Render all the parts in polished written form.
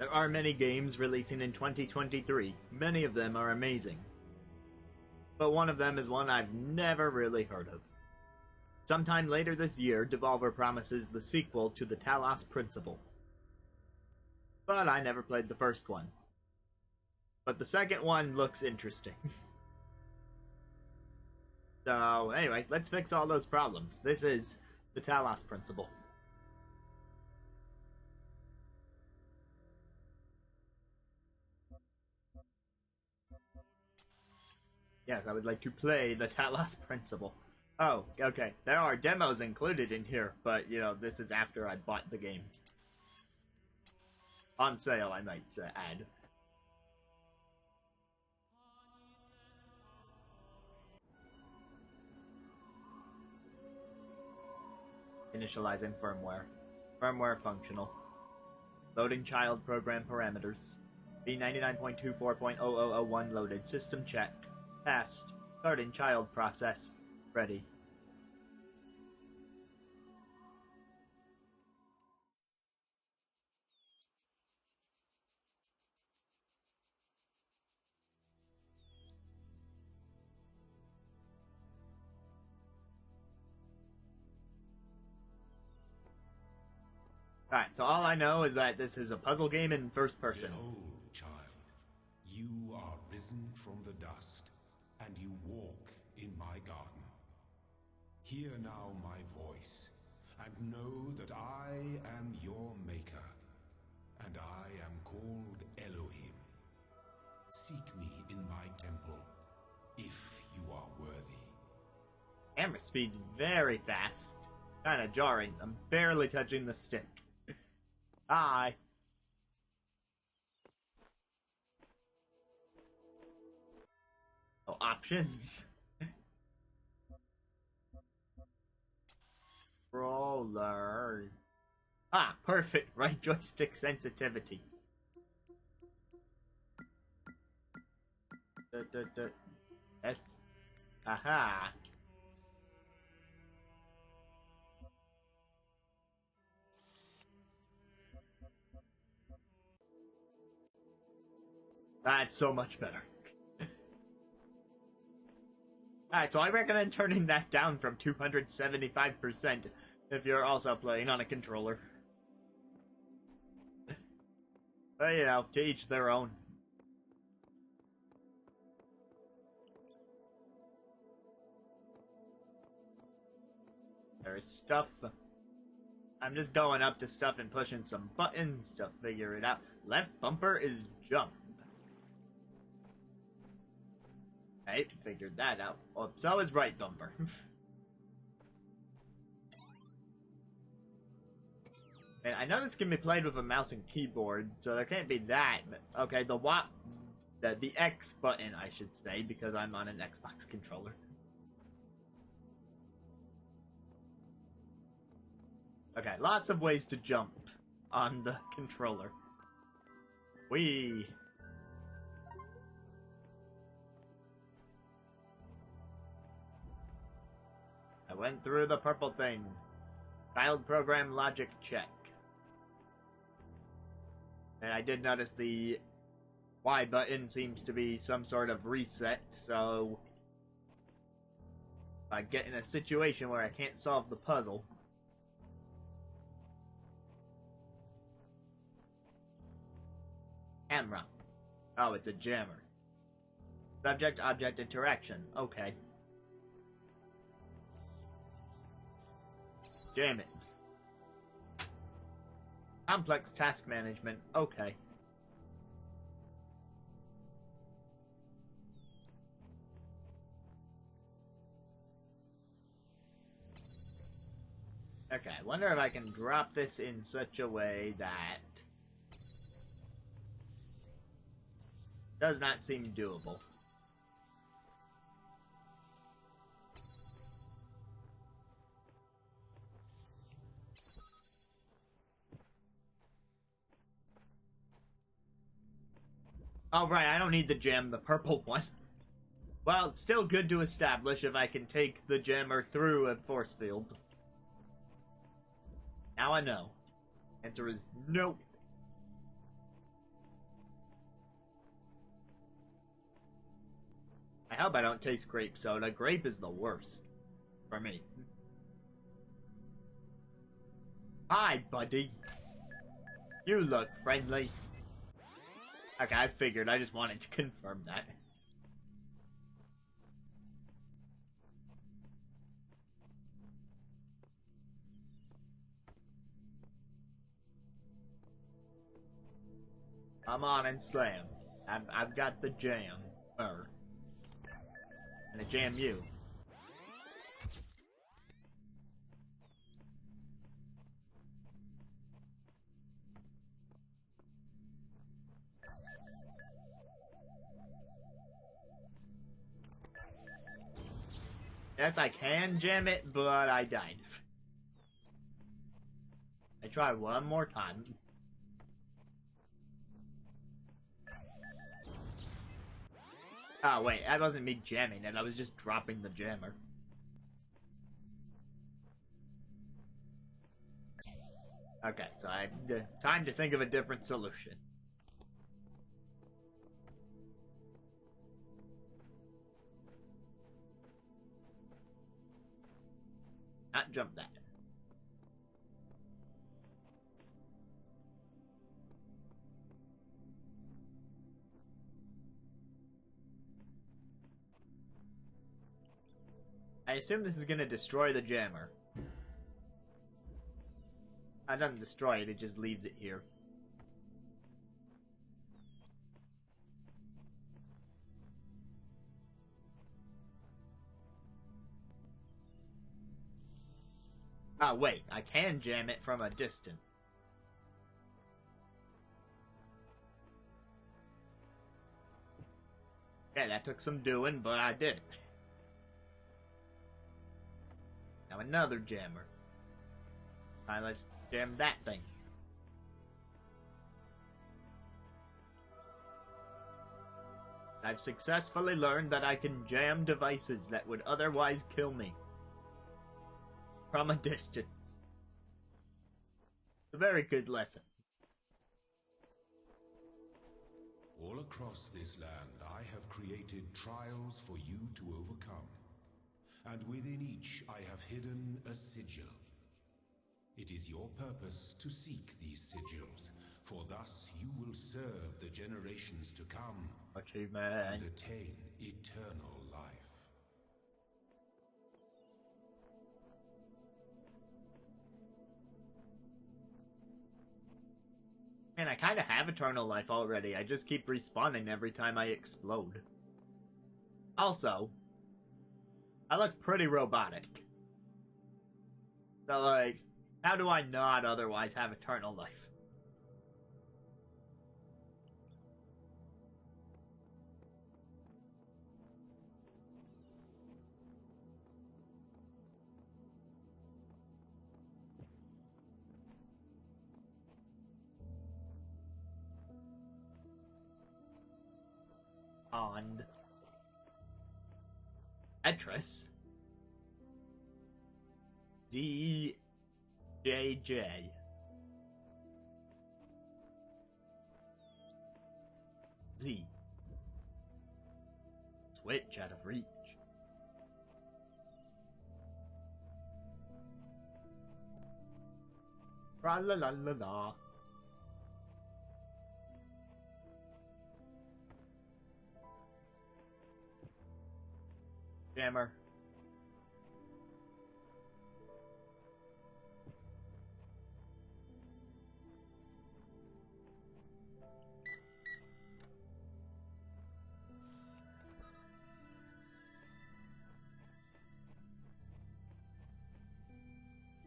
There are many games releasing in 2023. Many of them are amazing. But one of them is one I've never really heard of. Sometime later this year, Devolver promises the sequel to the TALOS Principle. But I never played the first one. But the second one looks interesting. So, anyway, let's fix all those problems. This is the TALOS Principle. Yes, I would like to play the TALOS Principle. Oh, okay. There are demos included in here, but, this is after I bought the game. On sale, I might add. Initializing firmware. Firmware functional. Loading child program parameters. B99.24.0001 loaded. System check. Passed. Starting child process. Ready. Alright, so all I know is that this is a puzzle game in first person. Behold, child, you are risen from the dust, and you walk in my garden. Hear now my voice, and know that I am your maker, and I am called Elohim. Seek me in my temple, if you are worthy. Camera speed's very fast. Kinda jarring. I'm barely touching the stick. Hi. Oh, options. Roller. Ah, perfect. Right joystick sensitivity. S. Aha. That's so much better. Alright, so I recommend turning that down from 275% if you're also playing on a controller. But, to each their own. There's stuff. I'm just going up to stuff and pushing some buttons to figure it out. Left bumper is jump. I figured that out. Well, so is right bumper. And I know this can be played with a mouse and keyboard, so there can't be that. Okay, the X button, I should say, because I'm on an Xbox controller. Okay, lots of ways to jump on the controller. Whee! I went through the purple thing. Child program logic check. And I did notice the Y button seems to be some sort of reset, so if I get in a situation where I can't solve the puzzle. Camera. Oh, it's a jammer. Subject-object interaction. Okay. Jam it. Complex task management. Okay. Okay, I wonder if I can drop this in such a way that does not seem doable. Oh, right, I don't need to jam the purple one. Well, it's still good to establish if I can take the jammer through a force field. Now I know. Answer is nope. hope I don't taste grape soda. Grape is the worst. For me. Hi, buddy. You look friendly. Okay, I figured. I just wanted to confirm that. Come on and slam. I've got the jam. And I jam you. Yes, I can jam it, but I died. I try one more time. Oh, wait, that wasn't me jamming it, I was just dropping the jammer. Okay, so I time to think of a different solution. Not jump that. I assume this is gonna destroy the jammer. It doesn't destroy it, it just leaves it here. Oh wait, I can jam it from a distance. Okay, that took some doing, but I did it. Now another jammer. Alright, let's jam that thing. I've successfully learned that I can jam devices that would otherwise kill me. From a distance. A very good lesson. All across this land, I have created trials for you to overcome. And within each, I have hidden a sigil. It is your purpose to seek these sigils, for thus you will serve the generations to come Achievement. and attain eternal life. Man, I kinda have eternal life already. I just keep respawning every time I explode. Also, I look pretty robotic. So, like, how do I not otherwise have eternal life? On Tetris. DJJ. Z. Switch out of reach. Ra la la la la. Jammer.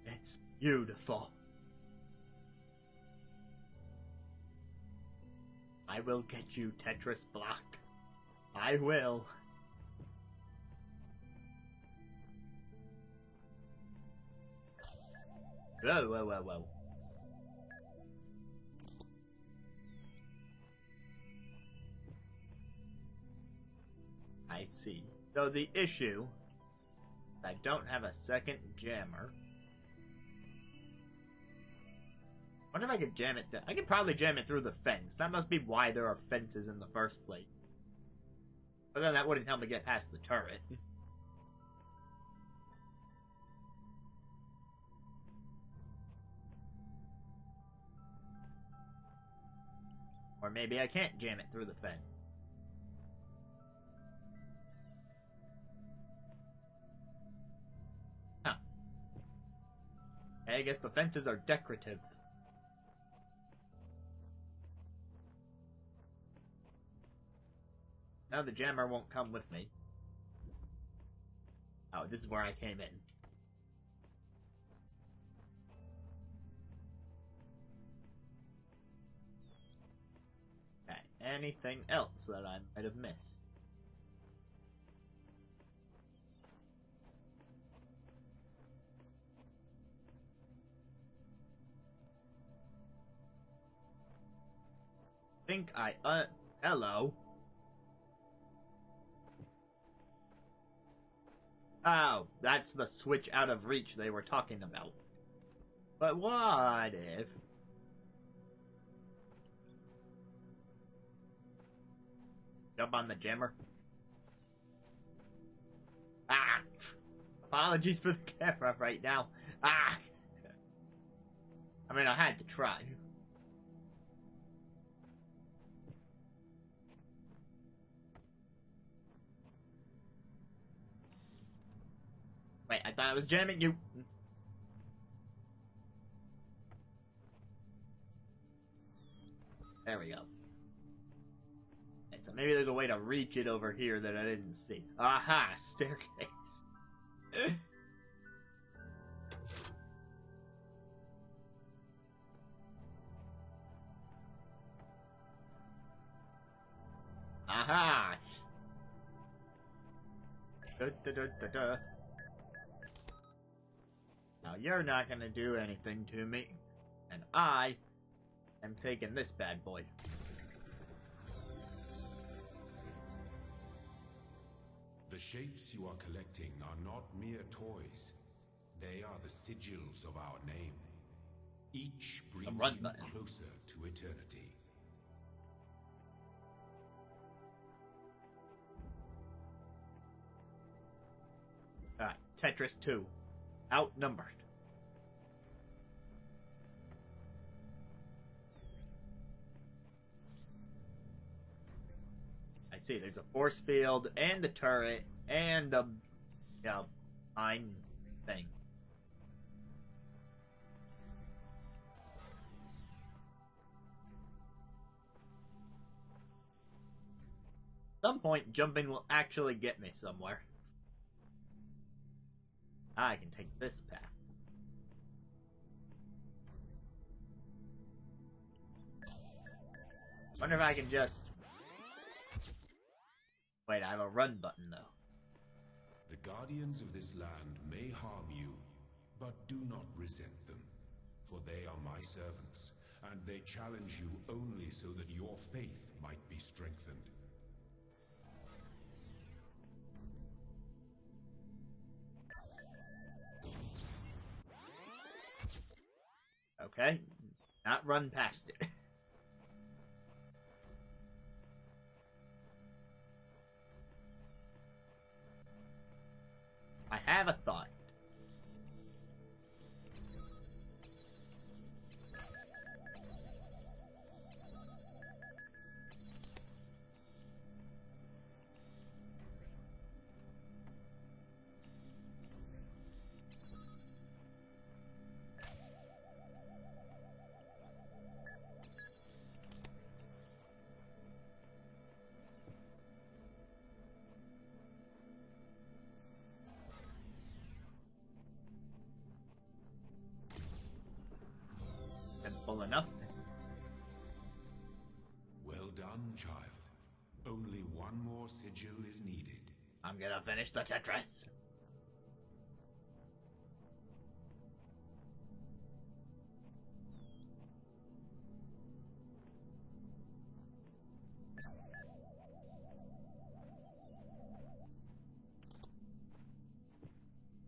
It's beautiful. I will get you, Tetris block. I will. Whoa, whoa, whoa, whoa. I see. So the issue is I don't have a second jammer. I wonder if I could jam it. I could probably jam it through the fence. That must be why there are fences in the first place. But then that wouldn't help me get past the turret. Or maybe I can't jam it through the fence. Huh. I guess the fences are decorative. Now the jammer won't come with me. Oh, this is where I came in. Okay, anything else that I might have missed? Hello? Oh, that's the switch out of reach they were talking about. But what if... Jump on the jammer? Ah! Apologies for the camera right now. Ah! I mean, I had to try. Wait, I thought I was jamming you. There we go. Okay, so maybe there's a way to reach it over here that I didn't see. Aha! Staircase. Aha! Da. Now you're not gonna do anything to me, and I am taking this bad boy. The shapes you are collecting are not mere toys. They are the sigils of our name. Each brings you closer to eternity. Alright, Tetris 2. Outnumbered. I see, there's a force field, and a turret, and a... mine thing. At some point, jumping will actually get me somewhere. I can take this path. Wonder if I can just... Wait, I have a run button, though. The guardians of this land may harm you, but do not resent them. For they are my servants, and they challenge you only so that your faith might be strengthened. Okay, not run past it. I have a thought. Simple enough. Well done, child. Only one more sigil is needed. I'm gonna finish the Tetris.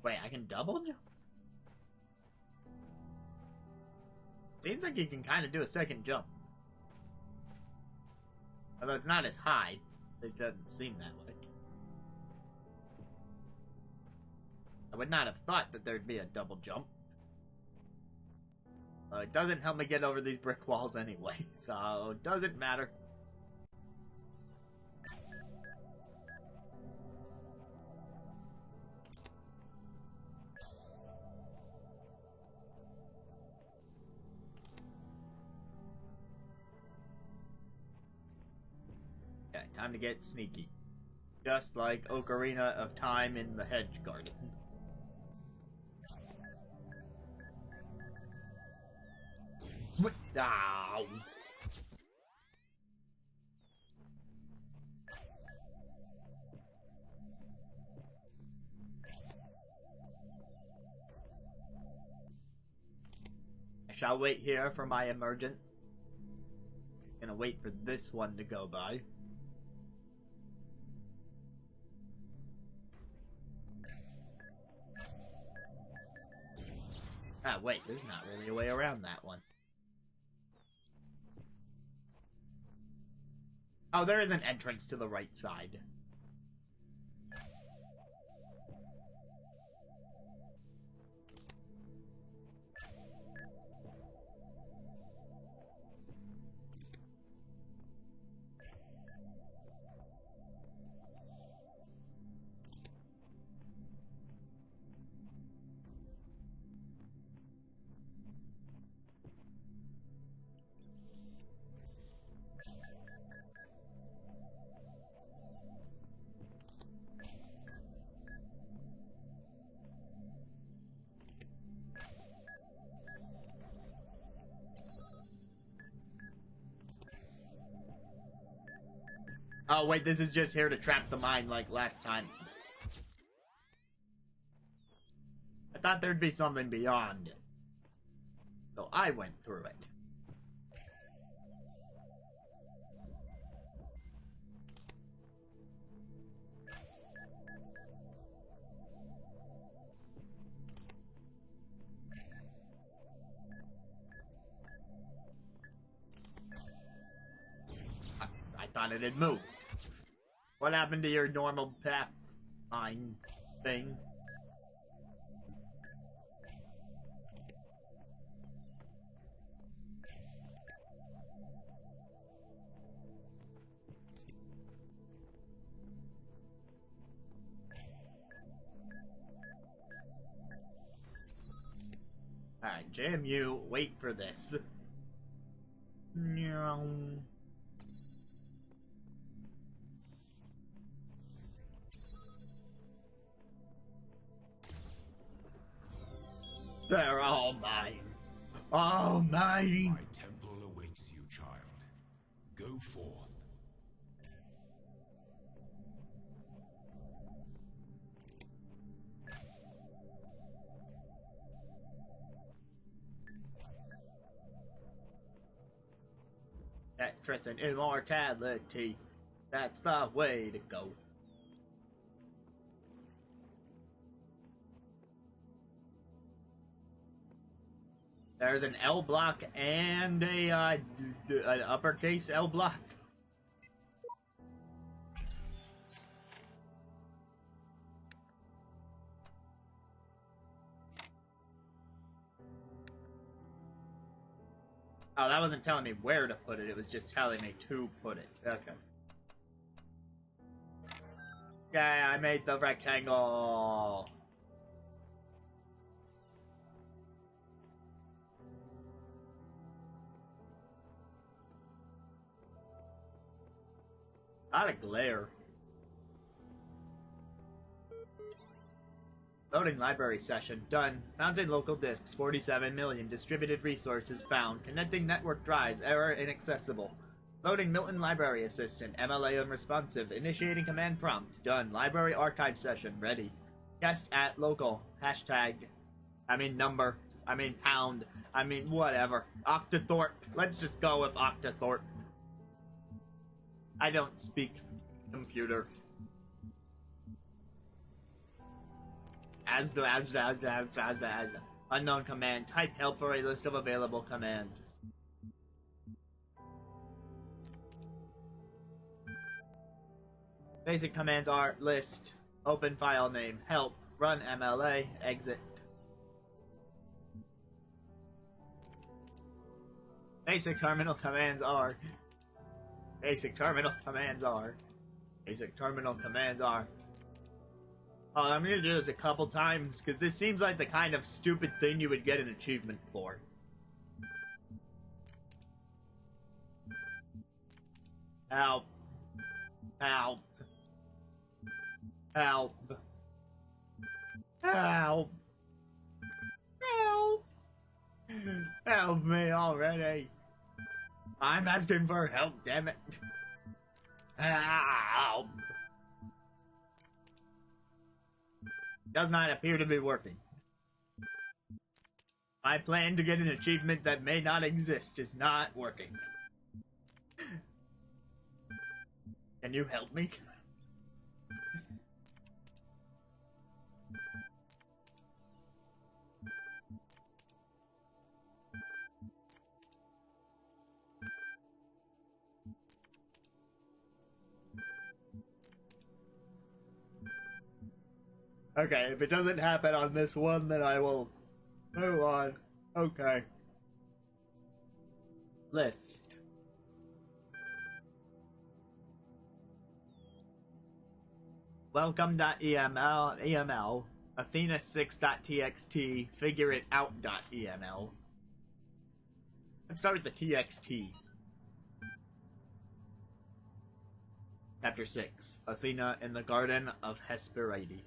Wait, I can double jump? Seems like you can kind of do a second jump. Although it's not as high. It doesn't seem that way. I would not have thought that there'd be a double jump. It doesn't help me get over these brick walls anyway, so it doesn't matter. Okay, time to get sneaky. Just like Ocarina of Time in the Hedge Garden. Ow. I shall wait here for my emergent. Gonna wait for this one to go by. Ah, wait, there's not really a way around that one. Oh, there is an entrance to the right side. Oh, wait, this is just here to trap the mine like last time. I thought there'd be something beyond. So I went through it. I thought it had moved. What happened to your normal path mine thing? Alright, JMU, wait for this. They're all mine. All mine. My temple awaits you, child. Go forth. Tetris and immortality. That's the way to go. There's an L block and an uppercase L block. Oh, that wasn't telling me where to put it, it was just telling me to put it. Okay. Yeah, I made the rectangle. Not a glare. Loading library session. Done. Mounted local disks. 47 million. Distributed resources found. Connecting network drives. Error inaccessible. Loading Milton Library Assistant. MLA unresponsive. Initiating command prompt. Done. Library archive session. Ready. Guest at local. Hashtag. Number. Pound. Whatever. Octothorpe. Let's just go with Octothorpe. I don't speak computer. As unknown command. Type help for a list of available commands. Basic commands are list, open file name, help, run MLA, exit. Basic terminal commands are. Oh, I'm gonna do this a couple times, because this seems like the kind of stupid thing you would get an achievement for. Help. Help. Help. Help. Help. Help me already. I'm asking for help, damn it. Help. Does not appear to be working. My plan to get an achievement that may not exist is not working. Can you help me? Okay, if it doesn't happen on this one, then I will move on. Okay. List. Welcome.eml, Athena6.txt, figureitout.eml. Let's start with the TXT. Chapter 6, Athena in the Garden of Hesperides.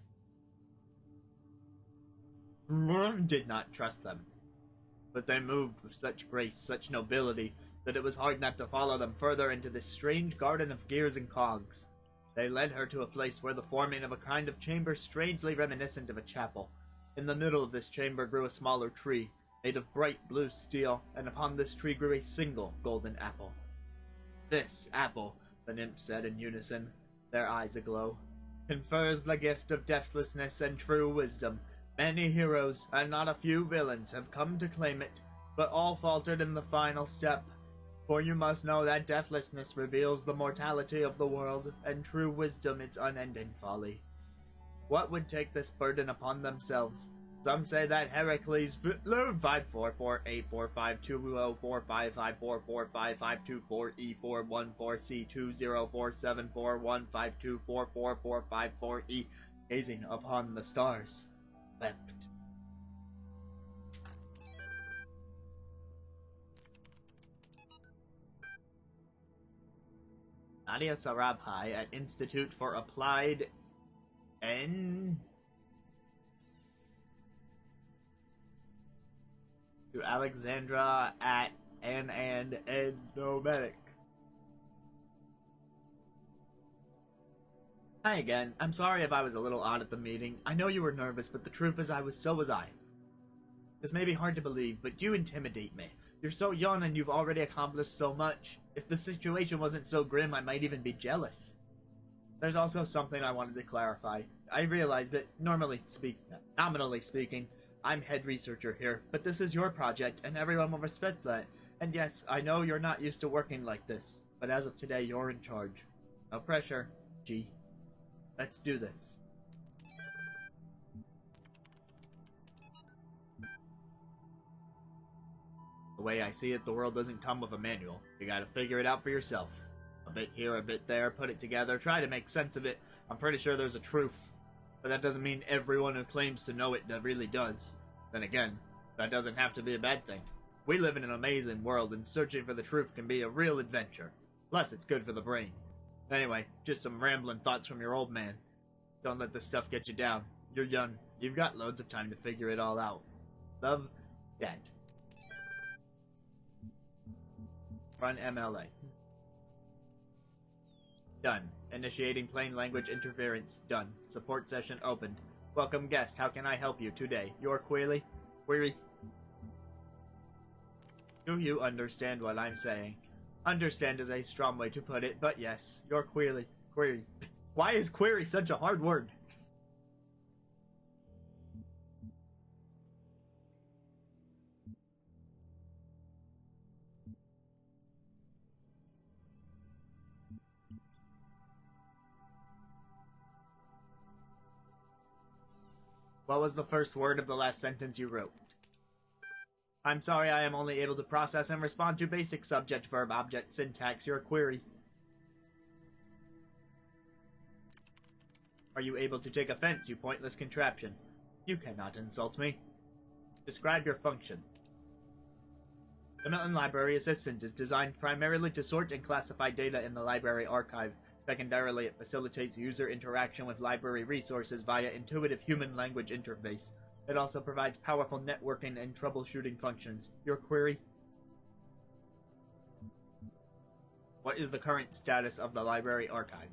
Did not trust them, but they moved with such grace, such nobility, that it was hard not to follow them further into this strange garden of gears and cogs. They led her to a place where the forming of a kind of chamber strangely reminiscent of a chapel. In the middle of this chamber grew a smaller tree, made of bright blue steel, and upon this tree grew a single golden apple. This apple, the nymphs said in unison, their eyes aglow, confers the gift of deathlessness and true wisdom. Many heroes, and not a few villains, have come to claim it, but all faltered in the final step. For you must know that deathlessness reveals the mortality of the world, and true wisdom its unending folly. What would take this burden upon themselves? Some say that Heracles 544-845-204-554-455-240-474-152-444-454-E, gazing upon the stars, wept. Nadia Sarabhai at Institute for Applied to Alexandra at and Endomedic. Hi again. I'm sorry if I was a little odd at the meeting. I know you were nervous, but the truth is so was I. This may be hard to believe, but you intimidate me. You're so young and you've already accomplished so much. If the situation wasn't so grim, I might even be jealous. There's also something I wanted to clarify. I realize that, nominally speaking, I'm head researcher here, but this is your project, and everyone will respect that. And yes, I know you're not used to working like this, but as of today, you're in charge. No pressure, G. Let's do this. The way I see it, the world doesn't come with a manual. You gotta figure it out for yourself. A bit here, a bit there, put it together, try to make sense of it. I'm pretty sure there's a truth. But that doesn't mean everyone who claims to know it really does. Then again, that doesn't have to be a bad thing. We live in an amazing world, and searching for the truth can be a real adventure. Plus, it's good for the brain. Anyway, just some rambling thoughts from your old man. Don't let this stuff get you down. You're young. You've got loads of time to figure it all out. Love, Dad. Run MLA. Done. Initiating plain language interference. Done. Support session opened. Welcome guest. How can I help you today? Your query? Do you understand what I'm saying? Understand is a strong way to put it, but yes, your query. Why is query such a hard word? What was the first word of the last sentence you wrote? I'm sorry, I am only able to process and respond to basic subject-verb-object syntax. Your query. Are you able to take offense, you pointless contraption? You cannot insult me. Describe your function. The Milton Library Assistant is designed primarily to sort and classify data in the library archive. Secondarily, it facilitates user interaction with library resources via intuitive human language interface. It also provides powerful networking and troubleshooting functions. Your query? What is the current status of the library archive?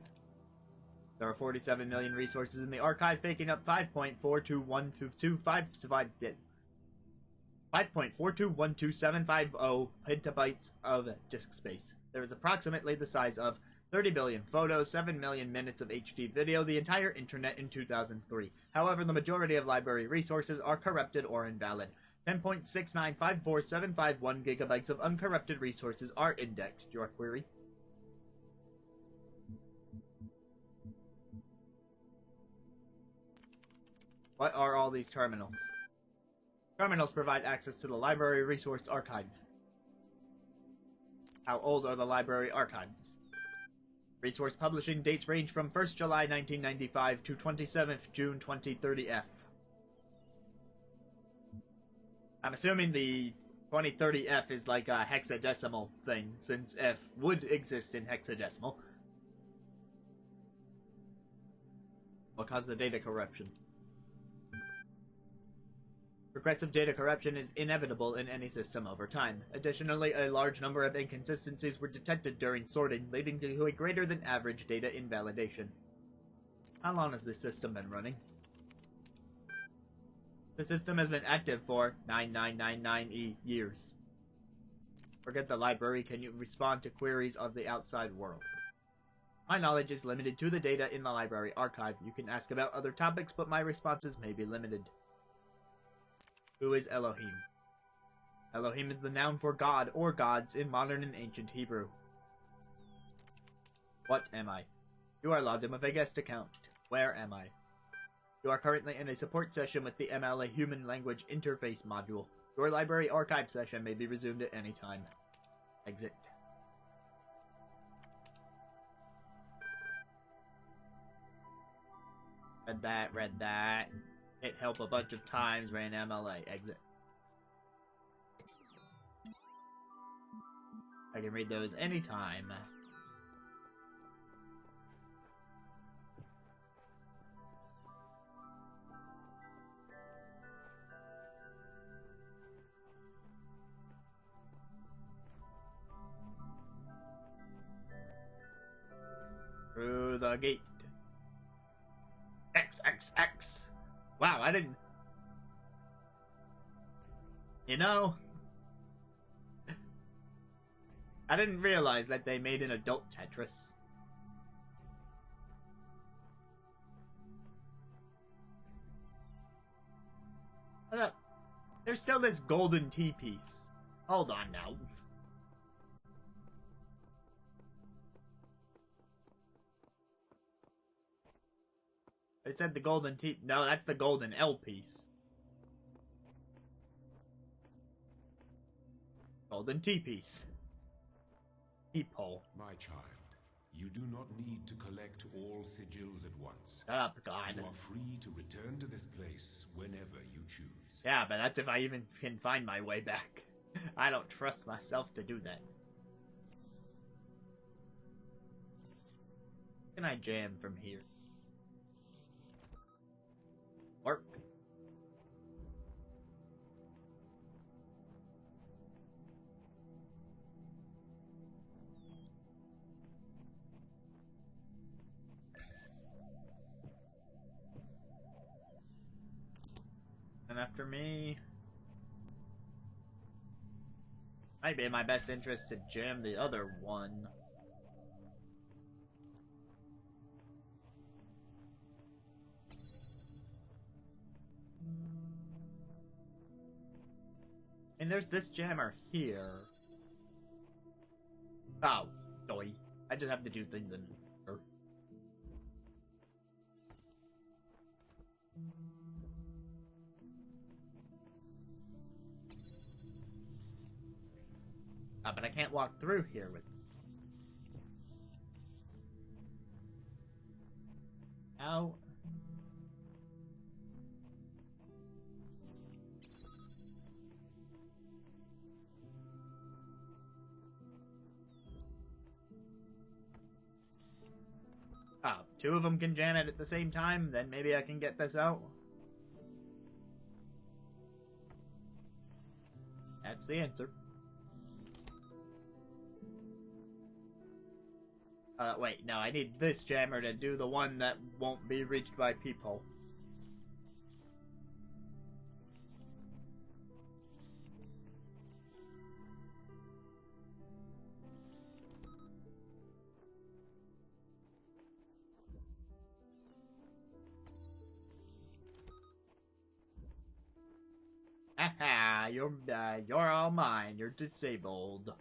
There are 47 million resources in the archive, making up 5.4212750 petabytes of disk space. There is approximately the size of 30 billion photos, 7 million minutes of HD video, the entire internet in 2003. However, the majority of library resources are corrupted or invalid. 10.6954751 gigabytes of uncorrupted resources are indexed. Your query? What are all these terminals? Terminals provide access to the library resource archive. How old are the library archives? Resource publishing dates range from 1st July 1995 to 27th June 2030F. I'm assuming the 2030F is like a hexadecimal thing, since F would exist in hexadecimal. What caused the data corruption? Progressive data corruption is inevitable in any system over time. Additionally, a large number of inconsistencies were detected during sorting, leading to a greater than average data invalidation. How long has this system been running? The system has been active for 9999 years. Forget the library, can you respond to queries of the outside world? My knowledge is limited to the data in the library archive. You can ask about other topics, but my responses may be limited. Who is Elohim? Elohim is the noun for God or gods in modern and ancient Hebrew. What am I? You are logged in with a guest account. Where am I? You are currently in a support session with the MLA Human Language Interface module. Your library archive session may be resumed at any time. Exit. Read that. Hit help a bunch of times, ran MLA. Exit. I can read those anytime. Through the gate. X. Wow, I didn't... You know... I didn't realize that they made an adult Tetris. Hold up. There's still this golden T-piece. Hold on now. It said the golden T... No, that's the golden L piece. Golden T-piece. Peephole. My child, you do not need to collect all sigils at once. Shut up, God. You are free to return to this place whenever you choose. Yeah, but that's if I even can find my way back. I don't trust myself to do that. Can I jam from here? Work. And after me... Might be in my best interest to jam the other one. And there's this jammer here. Oh, doy. I just have to do things in her. But I can't walk through here with... Ow. Oh, two of them can jam it at the same time? Then maybe I can get this out? That's the answer. Wait, no, I need this jammer to do the one that won't be reached by peephole. Haha, you're all mine. You're disabled.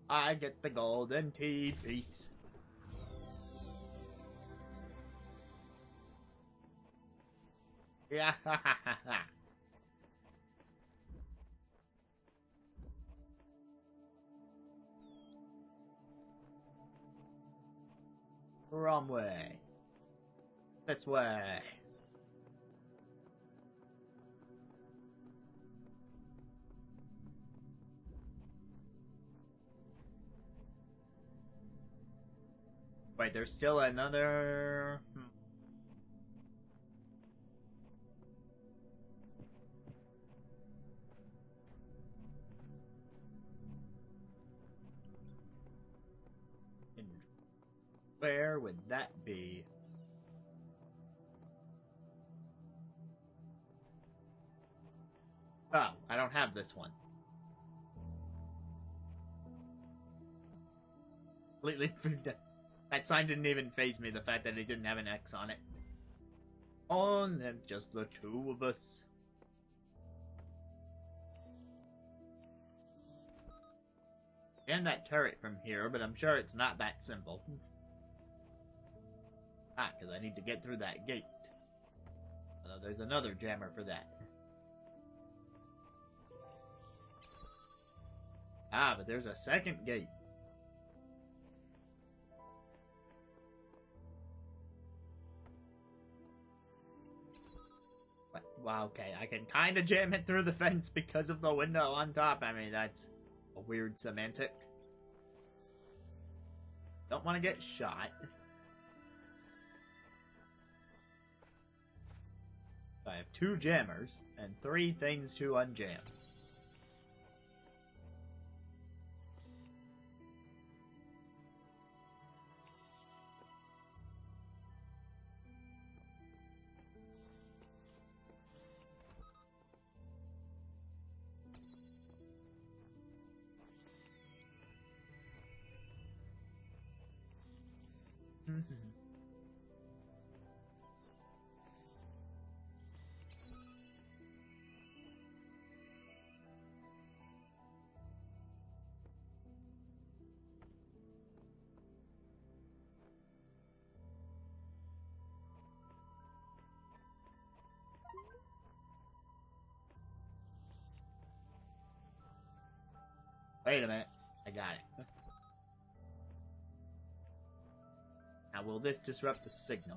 I get the golden tea piece. Yeah, ha ha ha ha. Wrong way. This way. Wait, there's still another... And where would that be? Oh, I don't have this one. Completely forgot. That sign didn't even faze me, the fact that it didn't have an X on it. On them, just the two of us. And that turret from here, but I'm sure it's not that simple. Ah, because I need to get through that gate. Although there's another jammer for that. Ah, but there's a second gate. Well, okay, I can kind of jam it through the fence because of the window on top. I mean, that's a weird semantic. Don't want to get shot. I have 2 jammers and 3 things to unjam. Wait a minute. I got it. Now, will this disrupt the signal?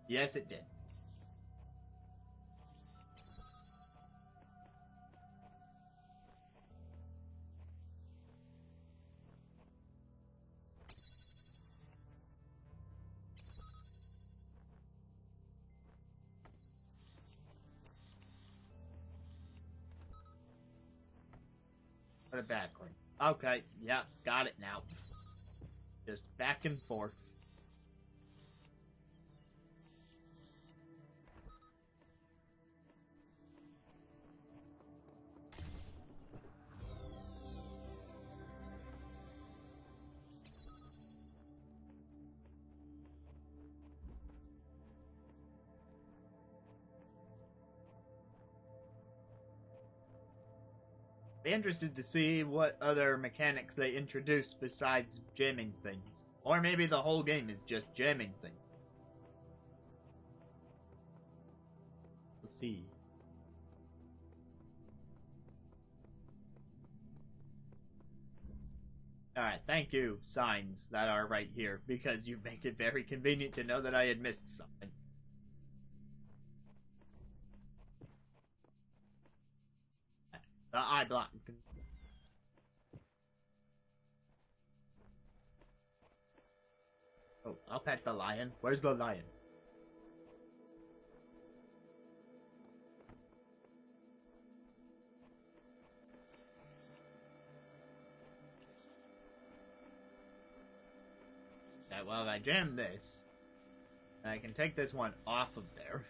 Yes, it did. Put it backward. Okay, yep, got it now. Just back and forth. Be interested to see what other mechanics they introduce besides jamming things. Or maybe the whole game is just jamming things. Let's see. Alright, thank you, signs that are right here, because you make it very convenient to know that I had missed something. The eye block. Oh, I'll pet the lion. Where's the lion? Yeah, well, if I jam this, I can take this one off of there.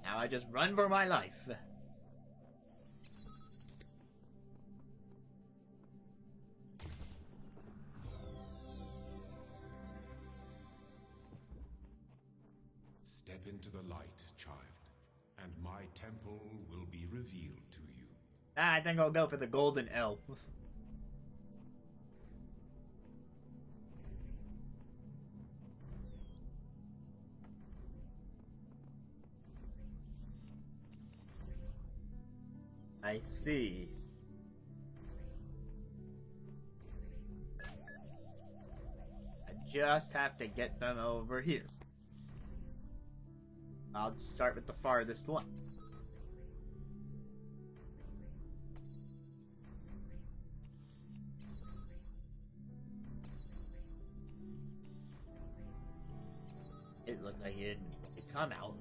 Now I just run for my life. Step into the light, child, and my temple will be revealed to you. I think I'll go for the golden elf. I see. I just have to get them over here. I'll just start with the farthest one. It looked like it didn't come out.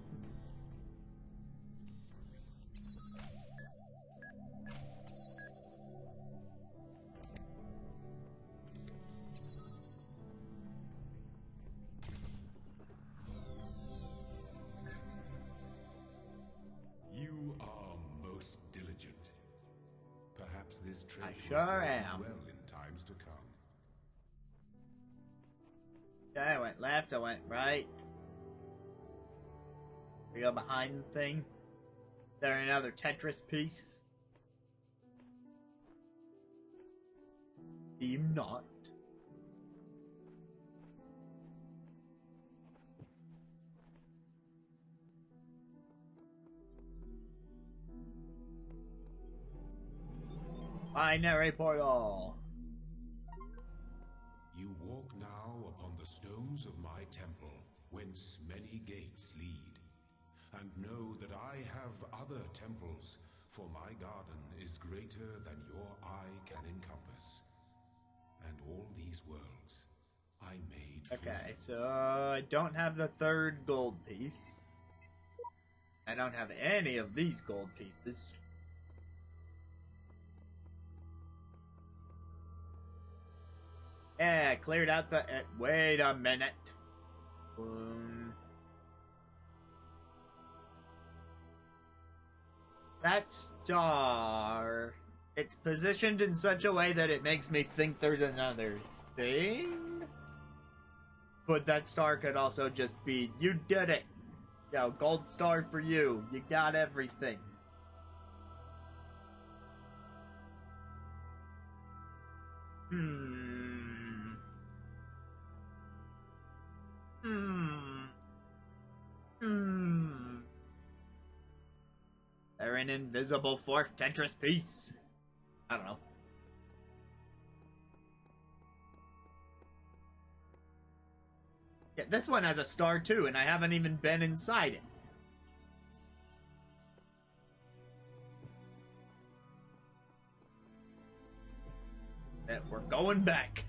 You are most diligent. Perhaps this trait I will sure serve you am. well in times to come. Okay, I went left, I went right. We go behind the thing. Is there another Tetris piece? Seem not. Binary portal. You walk now upon the stones of my temple, whence many gates lead. And know that I have other temples, for my garden is greater than your eye can encompass. And all these worlds I made for Okay, you. so I don't have the third gold piece. I don't have any of these gold pieces. Yeah, cleared out the... wait a minute. That star... It's positioned in such a way that it makes me think there's another thing? But that star could also just be, you did it! Yo, gold star for you. You got everything. They're an invisible fourth Tetris piece. I don't know. Yeah, this one has a star too, and I haven't even been inside it. We're going back.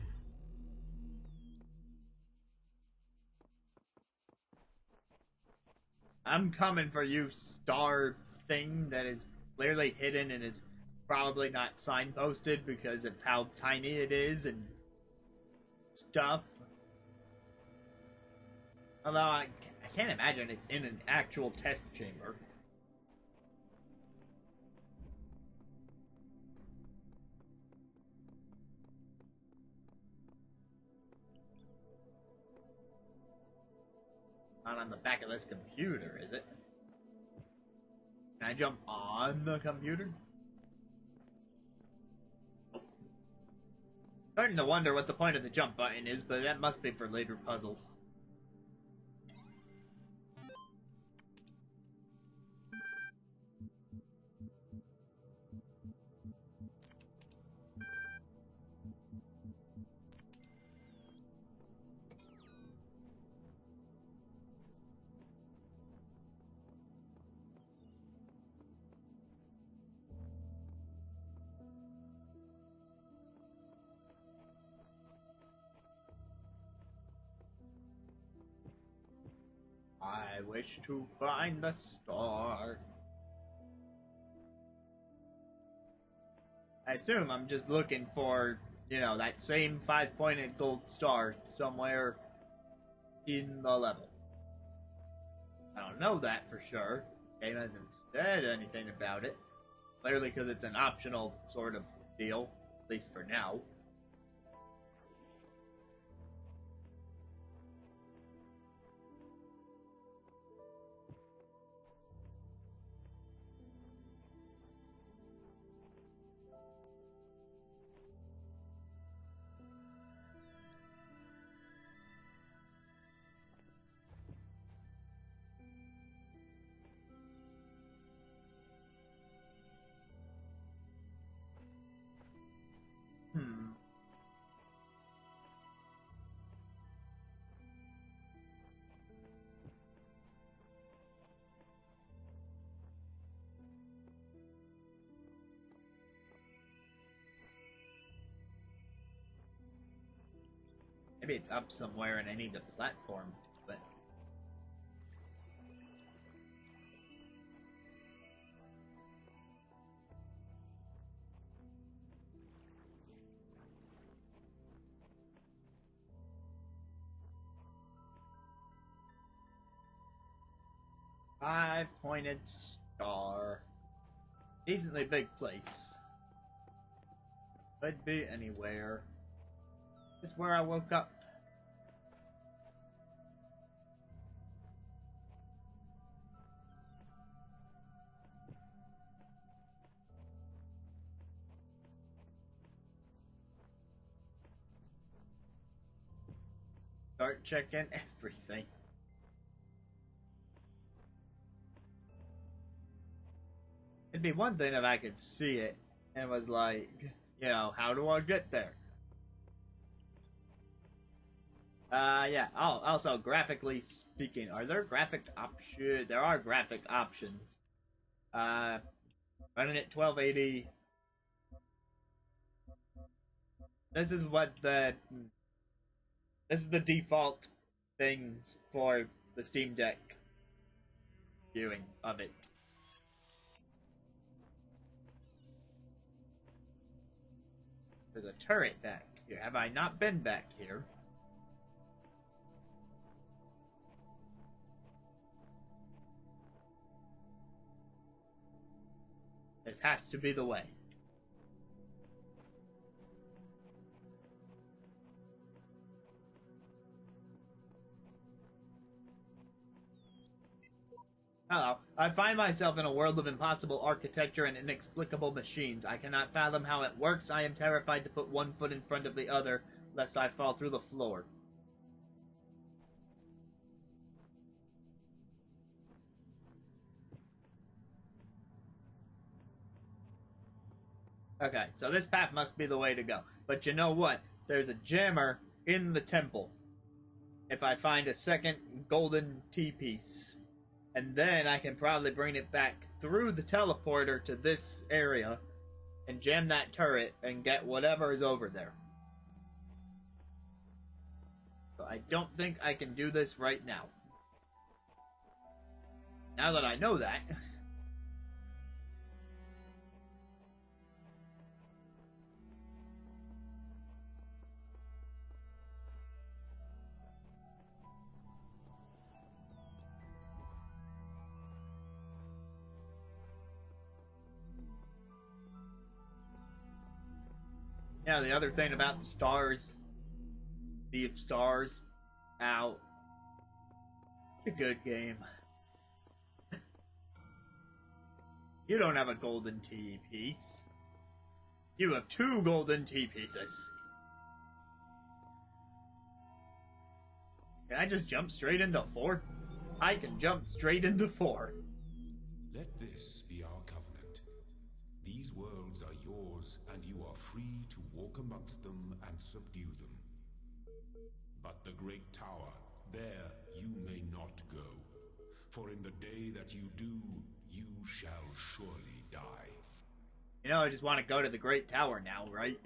I'm coming for you, star thing that is clearly hidden and is probably not signposted because of how tiny it is and stuff. Although I can't imagine it's in an actual test chamber. Not on the back of this computer, is it? Can I jump on the computer? Starting to wonder what the point of the jump button is, but that must be for later puzzles. I wish to find the star. I assume I'm just looking for, you know, that same 5-pointed gold star somewhere in the level. I don't know that for sure. Game hasn't said anything about it. Clearly because it's an optional sort of deal, at least for now. Maybe it's up somewhere and I need a platform to it. Five-pointed star. Decently big place. Could be anywhere. This is where I woke up. Start checking everything. It'd be one thing if I could see it and was like, you know, how do I get there? Yeah. Oh, also, graphically speaking, are there graphic options? There are graphic options. Running at 1280. This is the default things for the Steam Deck viewing of it. There's a turret back here. Have I not been back here? This has to be the way. Hello. I find myself in a world of impossible architecture and inexplicable machines. I cannot fathom how it works. I am terrified to put one foot in front of the other, lest I fall through the floor. Okay, so this path must be the way to go. But you know what? There's a jammer in the temple. If I find a second golden T-piece. And then I can probably bring it back through the teleporter to this area and jam that turret and get whatever is over there. So I don't think I can do this right now. Now that I know that... Yeah, the other thing about stars, Sea of Stars, out. It's a good game. You don't have a golden T piece. You have 2 golden T pieces. Can I just jump straight into 4? I can jump straight into 4. Let this be our covenant. These worlds are yours, and you are free to walk amongst them and subdue them. But the great tower, there you may not go. For in the day that you do, you shall surely die. You know, I just want to go to the Great Tower now, right?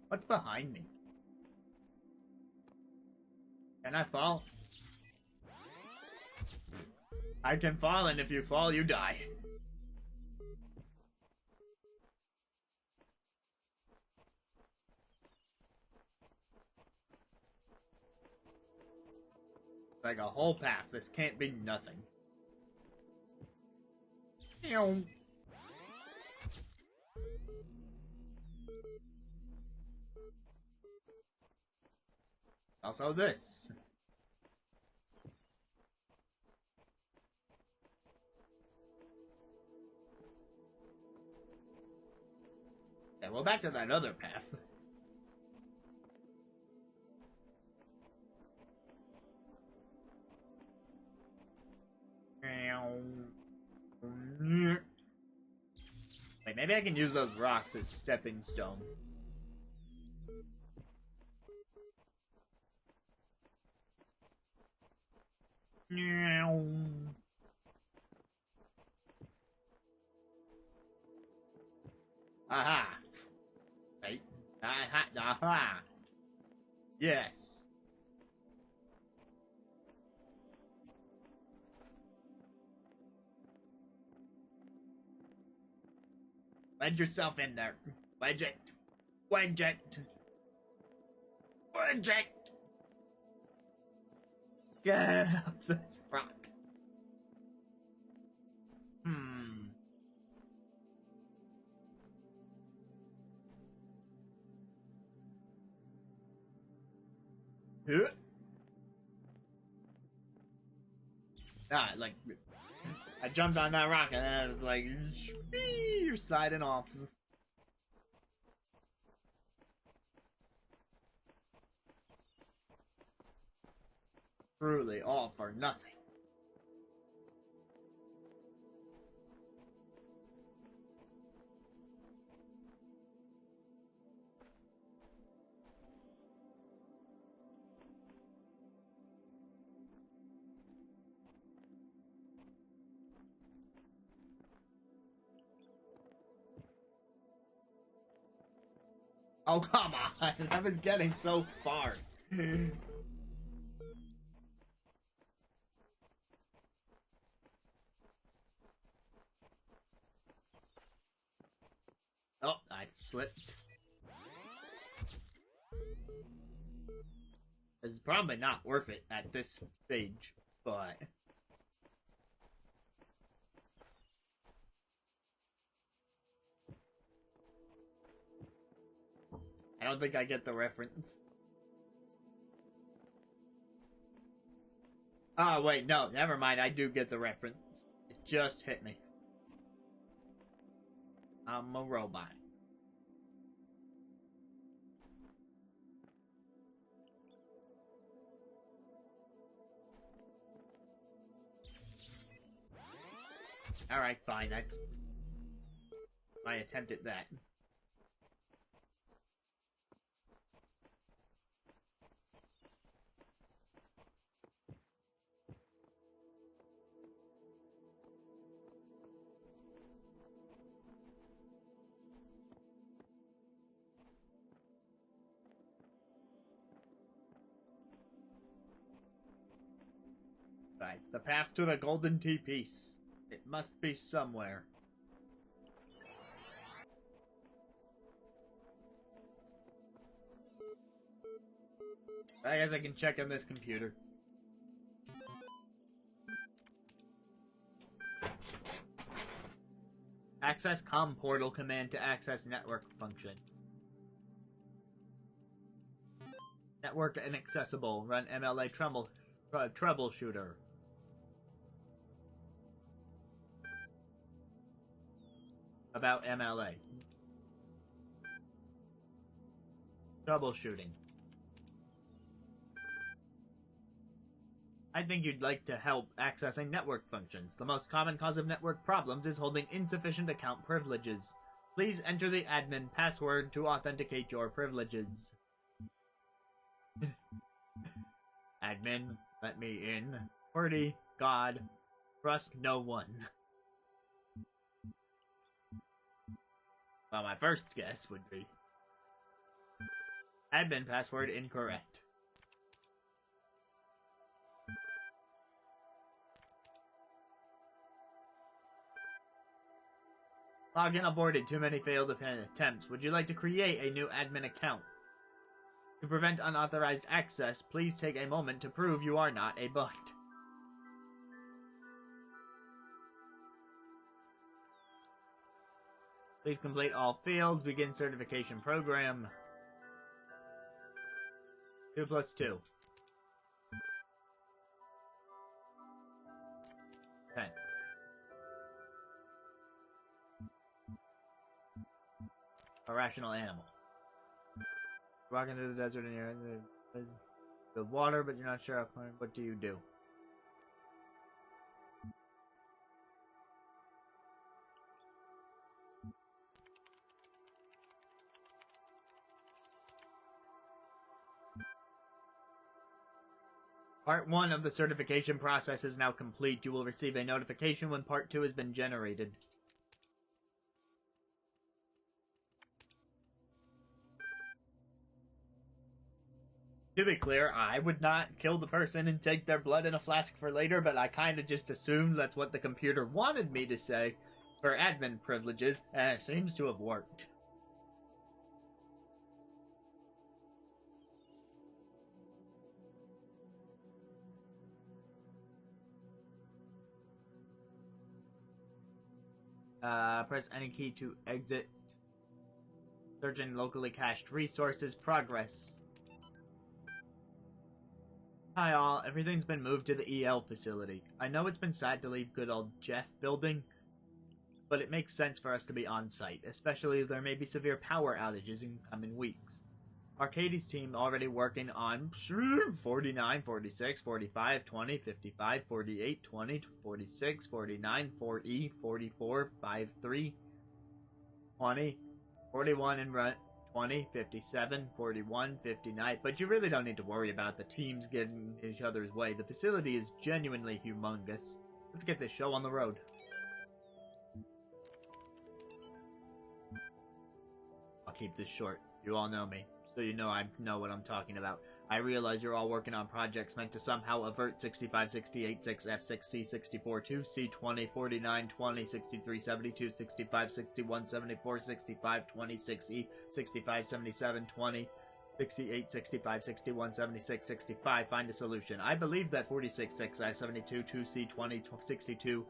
What's behind me? Can I fall? I can fall, and if you fall, you die. Like a whole path. This can't be nothing. Also this. Yeah, well, back to that other path. Wait, maybe I can use those rocks as stepping stone. Aha! Hey. Aha! Aha! Yes! Wedge yourself in there. Wedge it. Wedge it. Wedge it! Get off this rock. Huh? Ah, like, I jumped on that rock and then I was like, you're sliding off. Truly all for nothing. Oh, come on! I was getting so far. Oh, I slipped. It's probably not worth it at this stage, but... I don't think I get the reference. Oh, wait, no, never mind, I do get the reference. It just hit me. I'm a robot. Alright, fine, that's my attempt at that. Right, the path to the golden T-piece. It must be somewhere. I guess I can check on this computer. Access COM portal command to access network function. Network inaccessible. Run MLA troubleshooter. About MLA. Troubleshooting. I think you'd like to help accessing network functions. The most common cause of network problems is holding insufficient account privileges. Please enter the admin password to authenticate your privileges. Admin, let me in. Wordy, God, trust no one. Well, my first guess would be admin password incorrect. Login aborted. Too many failed attempts. Would you like to create a new admin account? To prevent unauthorized access, please take a moment to prove you are not a bot. Please complete all fields. Begin certification program. 2 plus 2. 10. A rational animal. Walking through the desert and you're in the water, but you're not sure what do you do? Part 1 of the certification process is now complete. You will receive a notification when Part 2 has been generated. To be clear, I would not kill the person and take their blood in a flask for later, but I kinda just assumed that's what the computer wanted me to say for admin privileges, and it seems to have worked. Press any key to exit. Searching locally cached resources. Progress. Hi all, everything's been moved to the EL facility. I know it's been sad to leave good old Jeff building, but it makes sense for us to be on site, especially as there may be severe power outages in coming weeks. Arcadie's team already working on 49, 46, 45, 20, 55, 48, 20, 46, 49, 4E, 44, 53, 20, 41 and run 20, 57, 41, 59, but you really don't need to worry about the teams getting in each other's way. The facility is genuinely humongous. Let's get this show on the road. I'll keep this short. You all know me, so you know I know what I'm talking about. I realize you're all working on projects meant to somehow avert 65, 68, 6, F6, C, 64, 2, C, 20, 49, 20, 63, 72, 65, 61, 74, 65, 26, E, 65, 77, 20, 68, 65, 61, 76, 65. Find a solution. I believe that 46, 6, I, 72, 2, C, 20, 62,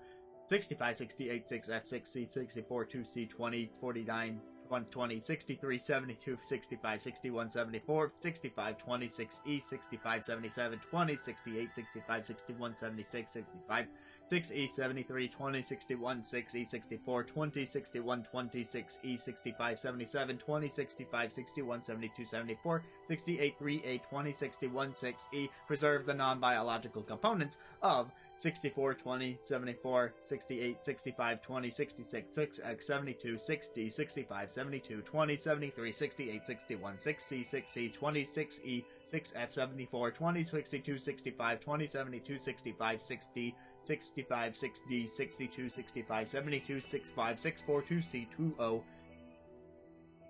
65, 68, 6, F6, C, 64, 2, C, 20, 49, 120, 63, 72, 65, 61, 74, 65, 26, E, 65, 77, 20, 68, 65, 61, 76, 65, 6, E, 73, 20, 61, 6, E, 64, 20, 61, 26, E, 65, 77, 20, 65, 61, 72, 74, 68, 3A, 20, 61, 6, E. Preserve the non-biological components of 64, 20, 74, 68, 65, 20, 66, 6X, 72, 60, 65, 72, 20, 73, 68, 61, 6C, 6C, 26 E, 6F, 74, 20, 62, 65, 20, 72, 65, 60, 65, 6D, 62, 65, 72, 65, 64, 2C, 20,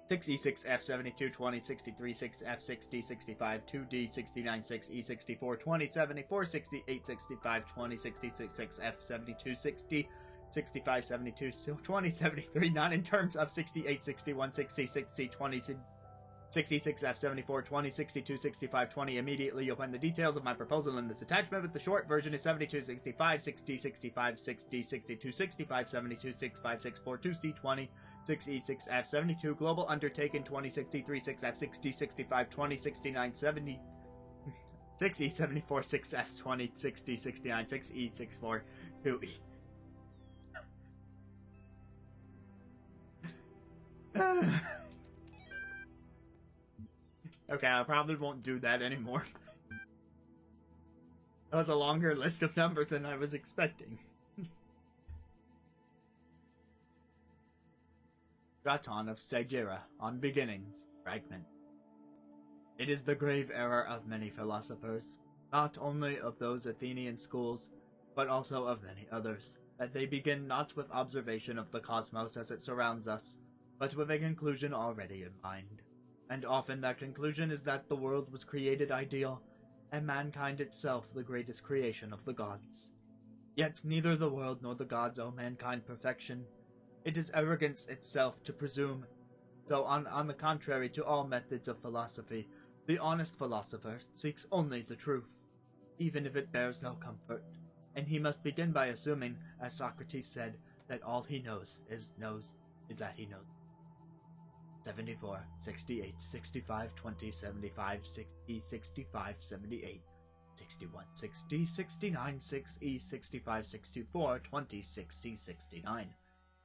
6E, 6F, 72, 20, 63, 6F, 60, 65, 2D, 69, 6E, 64, 20, 74, 68, 65, 20, 66, 6F, 72, 60, 65, 72, 20, 73, not in terms of 68, 61, 6C, 6C, 20, 66F, 74, 20, 62, 65, 20. Immediately you'll find the details of my proposal in this attachment, but the short version is 72, 65, 60, 65, 60, 62, 65, 72, 65, 64, 2C, 20, 6E, 6F, 72, Global Undertaken, 20, 63, 6F, 60, 65, 20, 69, 70, 6E, 74, 6F, 20, 60, 69, 6E, 64, 2E. Okay, I probably won't do that anymore. That was a longer list of numbers than I was expecting. Graton of Stagira, on Beginnings, Fragment. It is the grave error of many philosophers, not only of those Athenian schools, but also of many others, that they begin not with observation of the cosmos as it surrounds us, but with a conclusion already in mind. And often that conclusion is that the world was created ideal, and mankind itself the greatest creation of the gods. Yet neither the world nor the gods owe mankind perfection. It is arrogance itself to presume. So on the contrary to all methods of philosophy, the honest philosopher seeks only the truth, even if it bears no comfort. And he must begin by assuming, as Socrates said, that all he knows is that he knows. 74, 68, 65, 20, 75, 60, 65, 78, 61, 60, 69, 6E, 65, 64, 26, C, 69,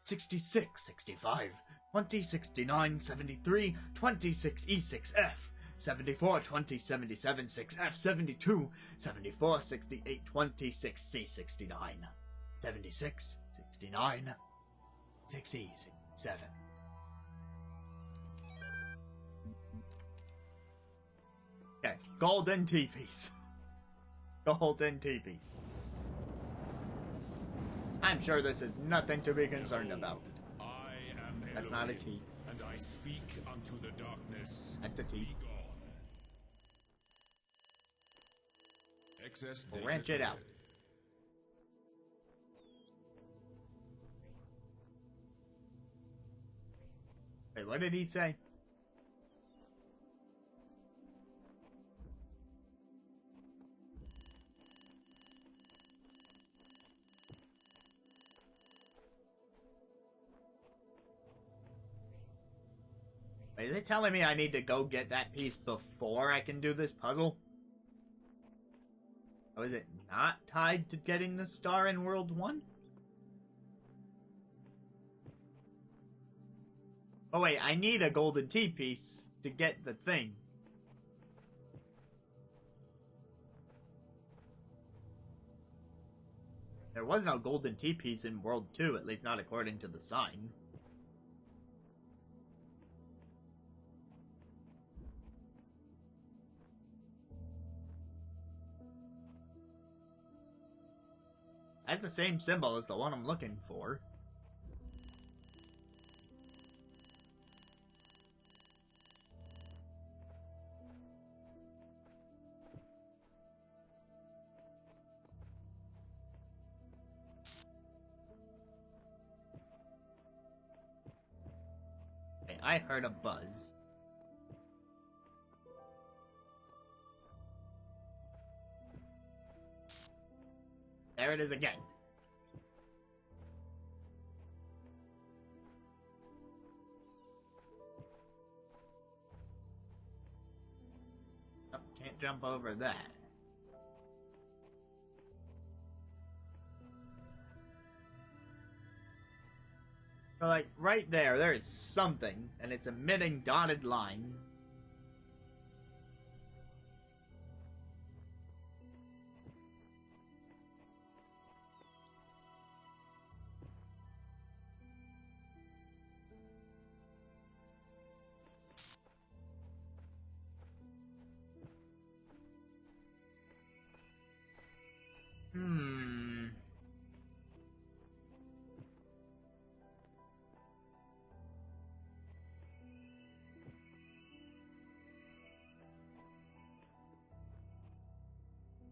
66, 65, 20, 69, 73, 26, E, 6F, 74, 20, 77, 6F, 72, 74, 68, 26, C, 69, 76, 69, 6E, 67. Okay, golden teepees. Golden teepees. I'm sure this is nothing to be concerned about. I am That's not a T. and I speak unto the darkness. That's a T. Be gone. Excess data Branch it out. cleared. Wait, what did he say? Wait, is it telling me I need to go get that piece before I can do this puzzle? Oh, is it not tied to getting the star in World 1? Oh wait, I need a golden T-piece to get the thing. There was no golden T-piece in World 2, at least not according to the sign. Has the same symbol as the one I'm looking for. Okay, I heard a buzz. There it is again. Oh, can't jump over that. So, like, right there is something, and it's emitting dotted line.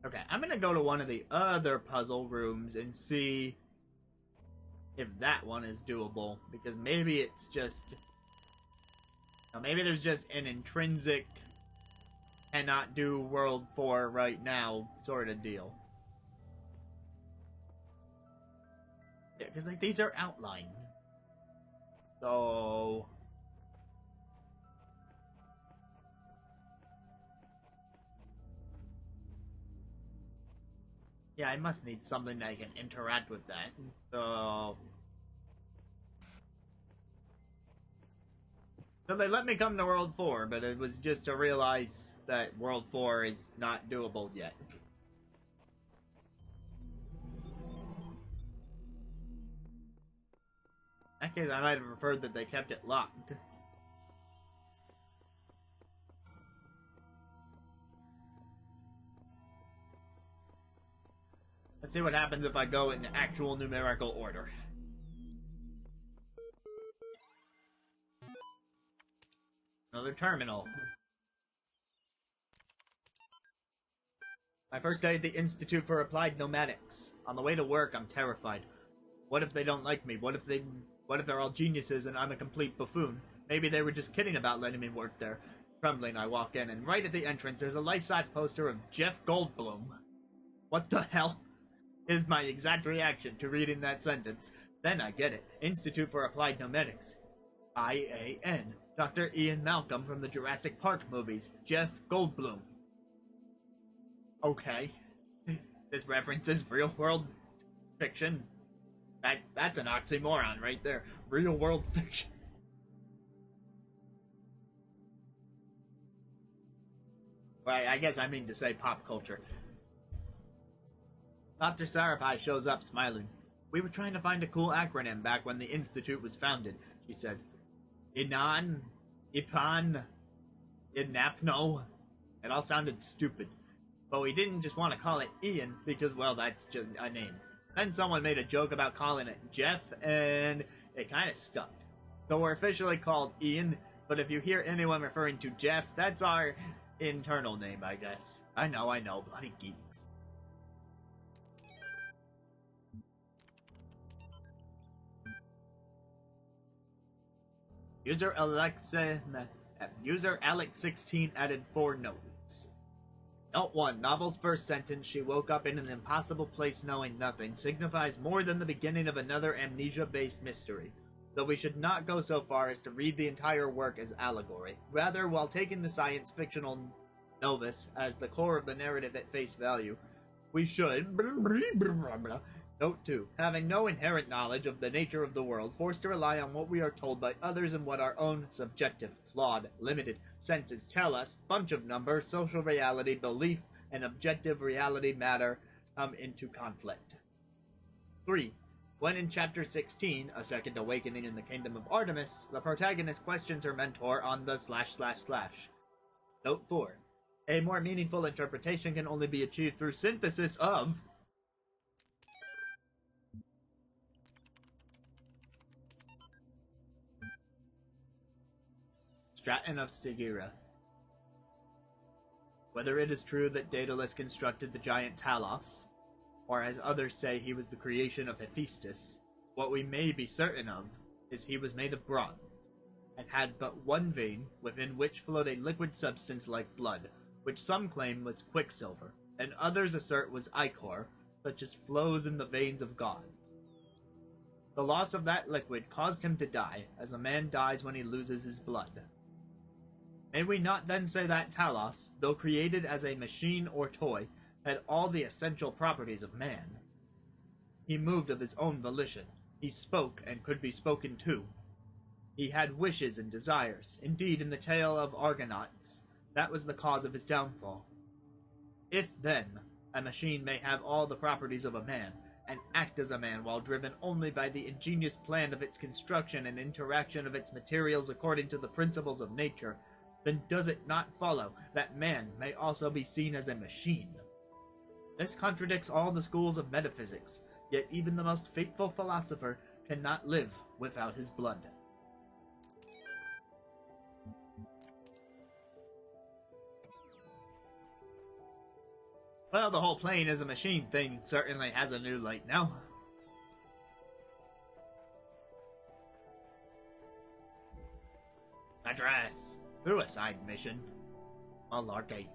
Okay, I'm gonna go to one of the other puzzle rooms and see if that one is doable, because maybe it's just... Now, maybe there's just an intrinsic cannot do World 4 right now sort of deal. Yeah, because like, these are outlined. So... yeah, I must need something that I can interact with that. So they let me come to World 4, but it was just to realize that World 4 is not doable yet. In that case, I might have preferred that they kept it locked. Let's see what happens if I go in actual numerical order. Another terminal. My first day at the Institute for Applied Nomadics. On the way to work, I'm terrified. What if they don't like me? What if they What if they're all geniuses and I'm a complete buffoon? Maybe they were just kidding about letting me work there. Trembling, I walk in, and right at the entrance there's a life-size poster of Jeff Goldblum. What the hell? Is my exact reaction to reading that sentence. Then I get it. Institute for Applied Nomadics. IAN. Dr. Ian Malcolm from the Jurassic Park movies. Jeff Goldblum. Okay. This references real-world fiction. That's an oxymoron right there. Real-world fiction. Right, I guess I mean to say pop culture. Dr. Sarapai shows up smiling. We were trying to find a cool acronym back when the Institute was founded, she says. Inan? Ipan? Inapno? It all sounded stupid. But we didn't just want to call it Ian, because, well, that's just a name. Then someone made a joke about calling it Jeff, and it kind of stuck. So we're officially called Ian, but if you hear anyone referring to Jeff, that's our internal name, I guess. I know, bloody geeks. User Alex16 added 4 notes. Note 1. Novel's first sentence, she woke up in an impossible place knowing nothing, signifies more than the beginning of another amnesia-based mystery. Though we should not go so far as to read the entire work as allegory. Rather, while taking the science-fictional novice as the core of the narrative at face value, we should... Note 2. Having no inherent knowledge of the nature of the world, forced to rely on what we are told by others and what our own subjective, flawed, limited senses tell us, bunch of numbers, social reality, belief, and objective reality matter come into conflict. 3. When in Chapter 16, A Second Awakening in the Kingdom of Artemis, the protagonist questions her mentor on the .. Note 4. A more meaningful interpretation can only be achieved through synthesis of... Stratton of Stygira. Whether it is true that Daedalus constructed the giant Talos, or as others say he was the creation of Hephaestus, what we may be certain of is he was made of bronze, and had but one vein within which flowed a liquid substance like blood, which some claim was quicksilver, and others assert was ichor, such as flows in the veins of gods. The loss of that liquid caused him to die, as a man dies when he loses his blood. May we not then say that Talos, though created as a machine or toy, had all the essential properties of man? He moved of his own volition. He spoke and could be spoken to. He had wishes and desires. Indeed, in the tale of Argonauts, that was the cause of his downfall. If, then, a machine may have all the properties of a man, and act as a man while driven only by the ingenious plan of its construction and interaction of its materials according to the principles of nature, then does it not follow that man may also be seen as a machine? This contradicts all the schools of metaphysics, yet even the most faithful philosopher cannot live without his blood. Well, the whole plane is a machine thing certainly has a new light now. Address. Suicide mission. Malarkey.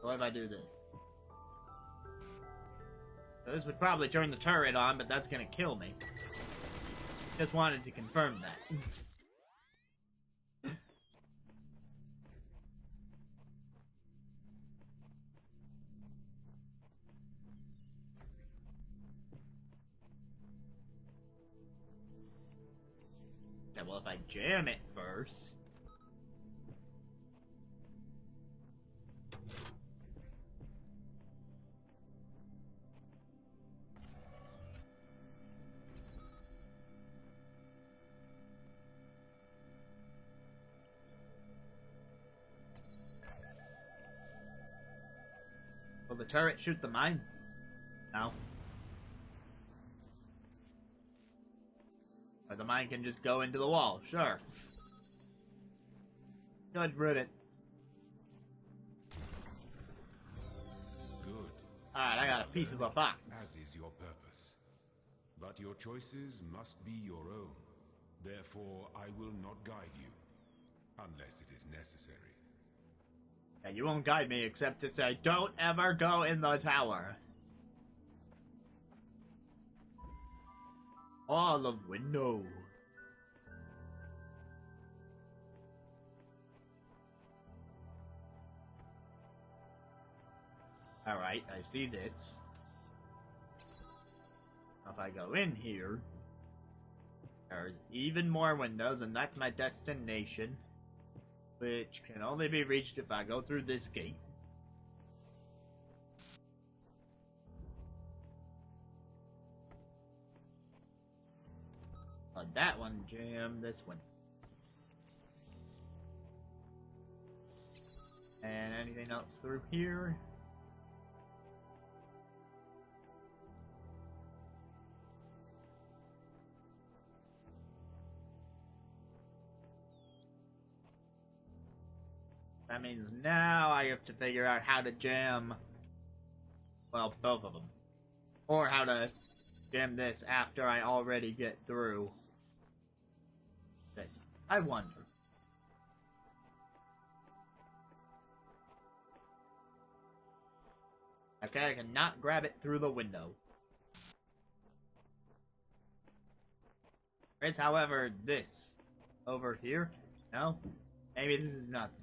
What if I do this? So this would probably turn the turret on, but that's gonna kill me. Just wanted to confirm that. Okay, well, if I jam it first... Will the turret shoot the mine? No. Or the mine can just go into the wall, sure. Good riddance. Good. Alright, I got a piece of the box. As is your purpose. But your choices must be your own. Therefore, I will not guide you. Unless it is necessary. Yeah, you won't guide me except to say, don't ever go in the tower. All of window. Alright, I see this. If I go in here, there's even more windows, and that's my destination. Which can only be reached if I go through this gate. But that one jam, this one. And anything else through here? That means now I have to figure out how to jam, well, both of them. Or how to jam this after I already get through this. I wonder. Okay, I cannot grab it through the window. There's, however, this over here. No? Maybe this is nothing.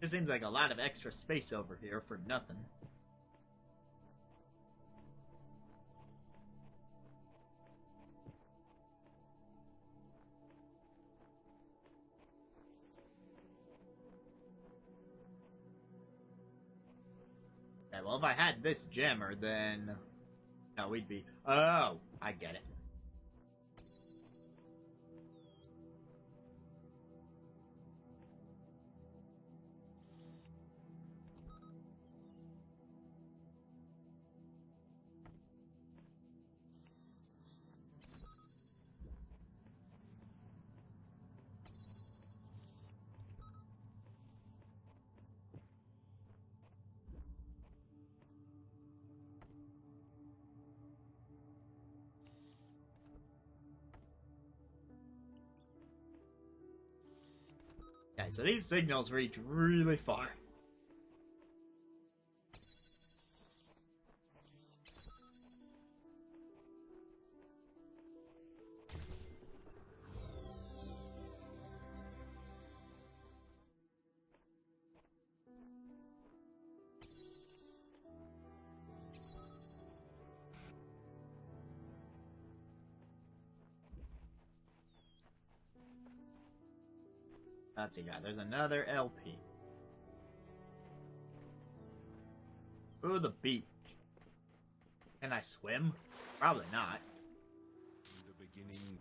Just seems like a lot of extra space over here for nothing. Okay, well, if I had this jammer, then... No, we'd be... Oh, I get it. Okay, so these signals reach really far. Let's see, guys. There's another LP. Ooh, the beach. Can I swim? Probably not. In the beginning...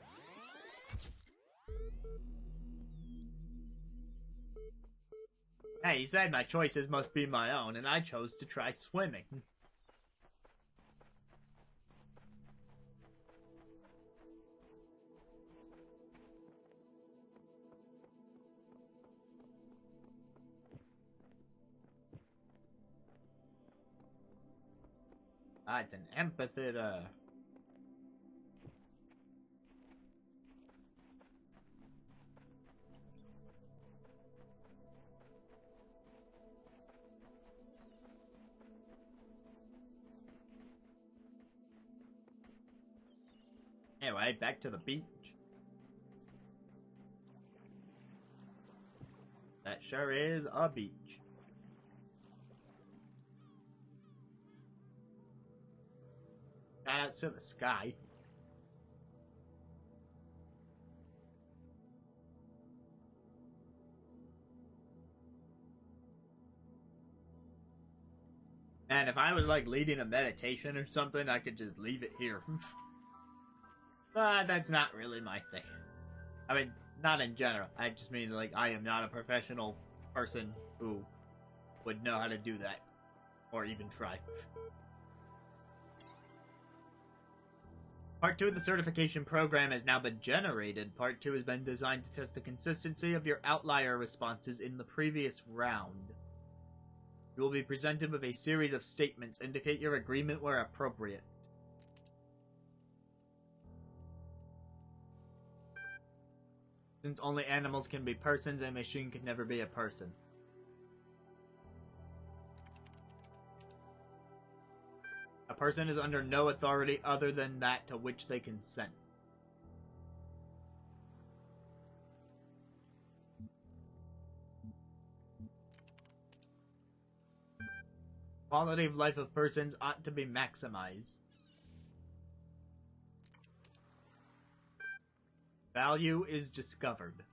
Hey, he said my choices must be my own, and I chose to try swimming. Ah, it's an amphitheater. Anyway, back to the beach. That sure is a beach. Shout out to the sky. And if I was like leading a meditation or something, I could just leave it here. But that's not really my thing. I mean, not in general. I just mean like I am not a professional person who would know how to do that. Or even try. Part 2 of the certification program has now been generated. Part 2 has been designed to test the consistency of your outlier responses in the previous round. You will be presented with a series of statements. Indicate your agreement where appropriate. Since only animals can be persons, a machine can never be a person. A person is under no authority other than that to which they consent. Quality of life of persons ought to be maximized. Value is discovered.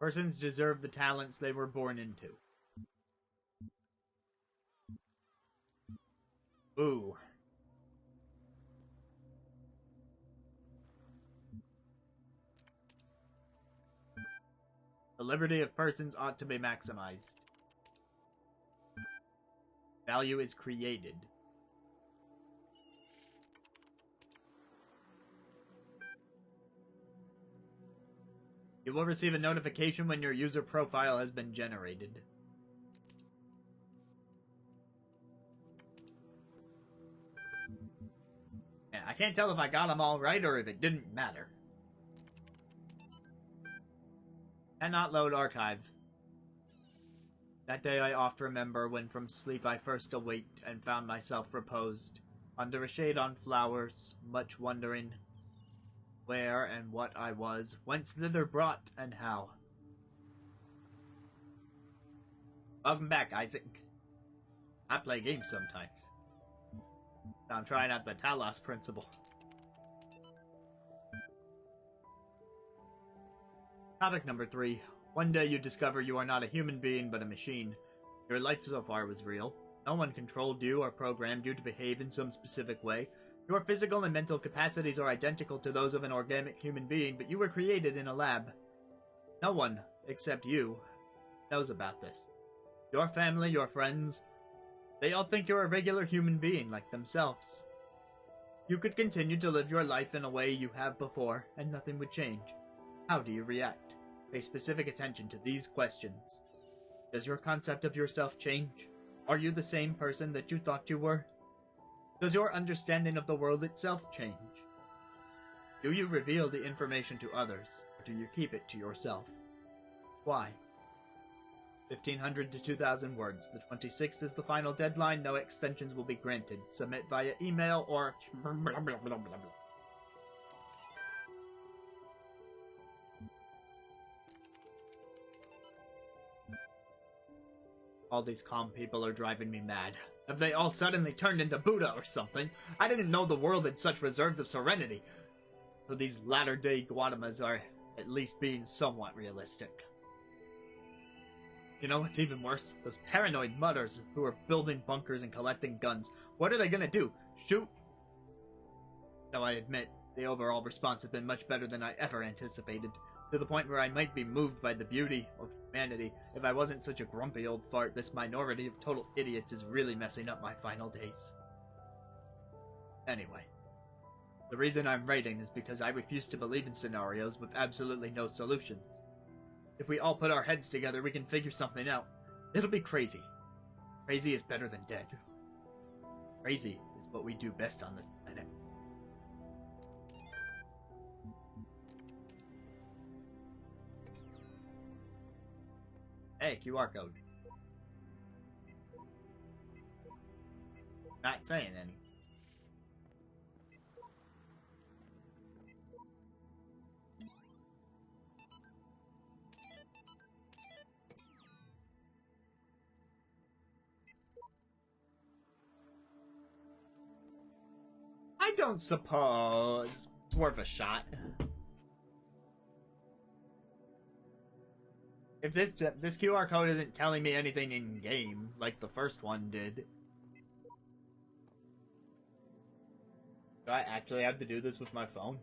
Persons deserve the talents they were born into. Ooh. The liberty of persons ought to be maximized. Value is created. You will receive a notification when your user profile has been generated. Yeah, I can't tell if I got them all right or if it didn't matter. Cannot load archive. That day I oft remember when from sleep I first awaked and found myself reposed under a shade on flowers, much wondering where and what I was, whence thither brought, and how. Welcome back, Isaac. I play games sometimes. I'm trying out the TALOS Principle. Topic number 3. One day you discover you are not a human being but a machine. Your life so far was real. No one controlled you or programmed you to behave in some specific way. Your physical and mental capacities are identical to those of an organic human being, but you were created in a lab. No one, except you, knows about this. Your family, your friends, they all think you're a regular human being like themselves. You could continue to live your life in a way you have before, and nothing would change. How do you react? Pay specific attention to these questions. Does your concept of yourself change? Are you the same person that you thought you were? Does your understanding of the world itself change? Do you reveal the information to others, or do you keep it to yourself? Why? 1,500 to 2,000 words. The 26th is the final deadline. No extensions will be granted. Submit via email or... All these calm people are driving me mad. Have they all suddenly turned into Buddha or something? I didn't know the world had such reserves of serenity. So these latter-day Guatamas are at least being somewhat realistic. You know what's even worse? Those paranoid mutters who are building bunkers and collecting guns. What are they gonna do? Shoot? Though I admit, the overall response has been much better than I ever anticipated. To the point where I might be moved by the beauty of humanity. If I wasn't such a grumpy old fart, this minority of total idiots is really messing up my final days. Anyway, the reason I'm writing is because I refuse to believe in scenarios with absolutely no solutions. If we all put our heads together, we can figure something out. It'll be crazy. Crazy is better than dead. Crazy is what we do best on this planet. Hey, QR code. Not saying any. I don't suppose it's worth a shot. If this QR code isn't telling me anything in game like the first one did, do I actually have to do this with my phone?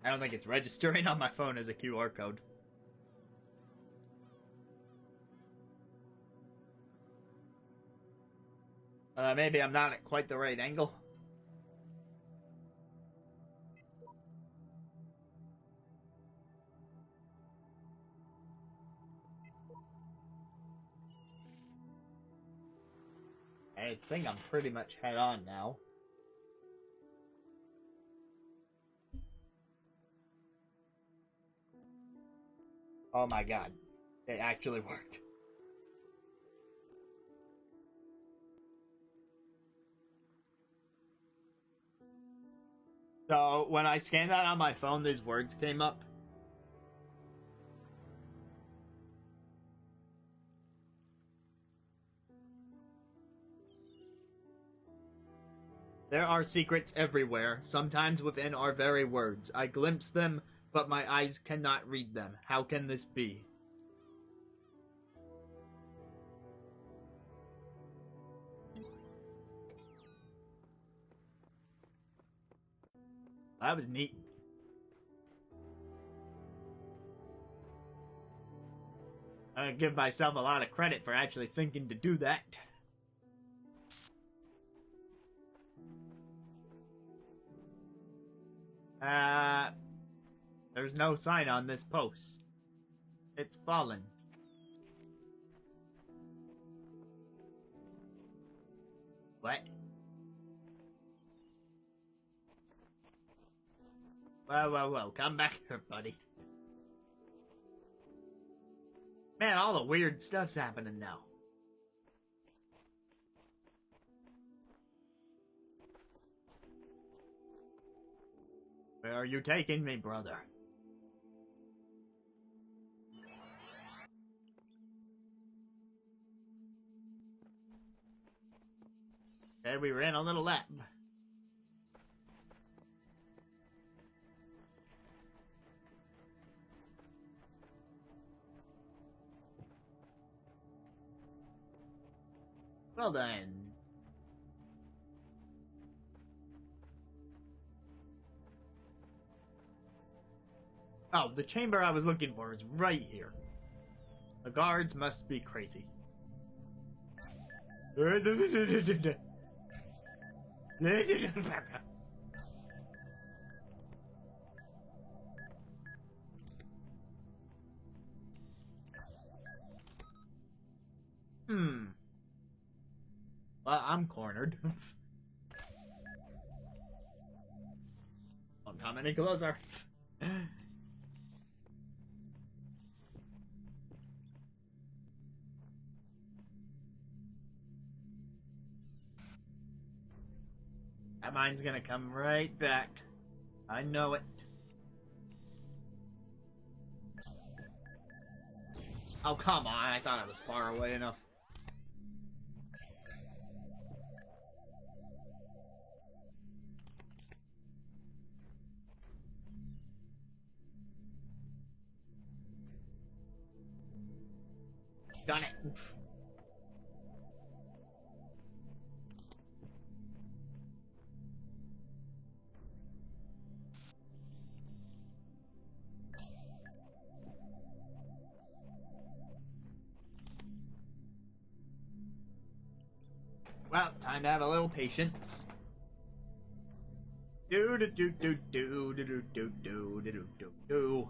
I don't think it's registering on my phone as a QR code. Maybe I'm not at quite the right angle. I think I'm pretty much head on now. Oh my god. It actually worked. So, when I scanned that on my phone, these words came up. There are secrets everywhere, sometimes within our very words. I glimpse them, but my eyes cannot read them. How can this be? That was neat. I give myself a lot of credit for actually thinking to do that. There's no sign on this post. It's fallen. What? Whoa, come back here, buddy. Man, all the weird stuff's happening now. Where are you taking me, brother? Okay, we ran a little lap. Well then. Oh, the chamber I was looking for is right here. The guards must be crazy. Well, I'm cornered. Don't come any closer. That mine's gonna come right back. I know it. Oh, come on. I thought I was far away enough. Done it. Well, time to have a little patience. Do do do do do do do do do do do do.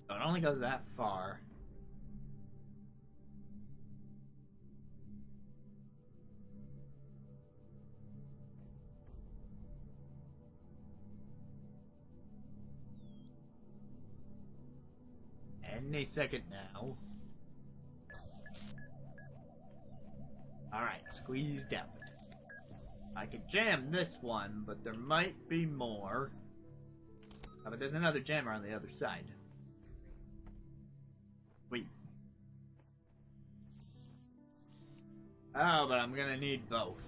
So it only goes that far. Any second now. Alright, squeezed out. I could jam this one, but there might be more. Oh, but there's another jammer on the other side. Wait. Oh, but I'm gonna need both.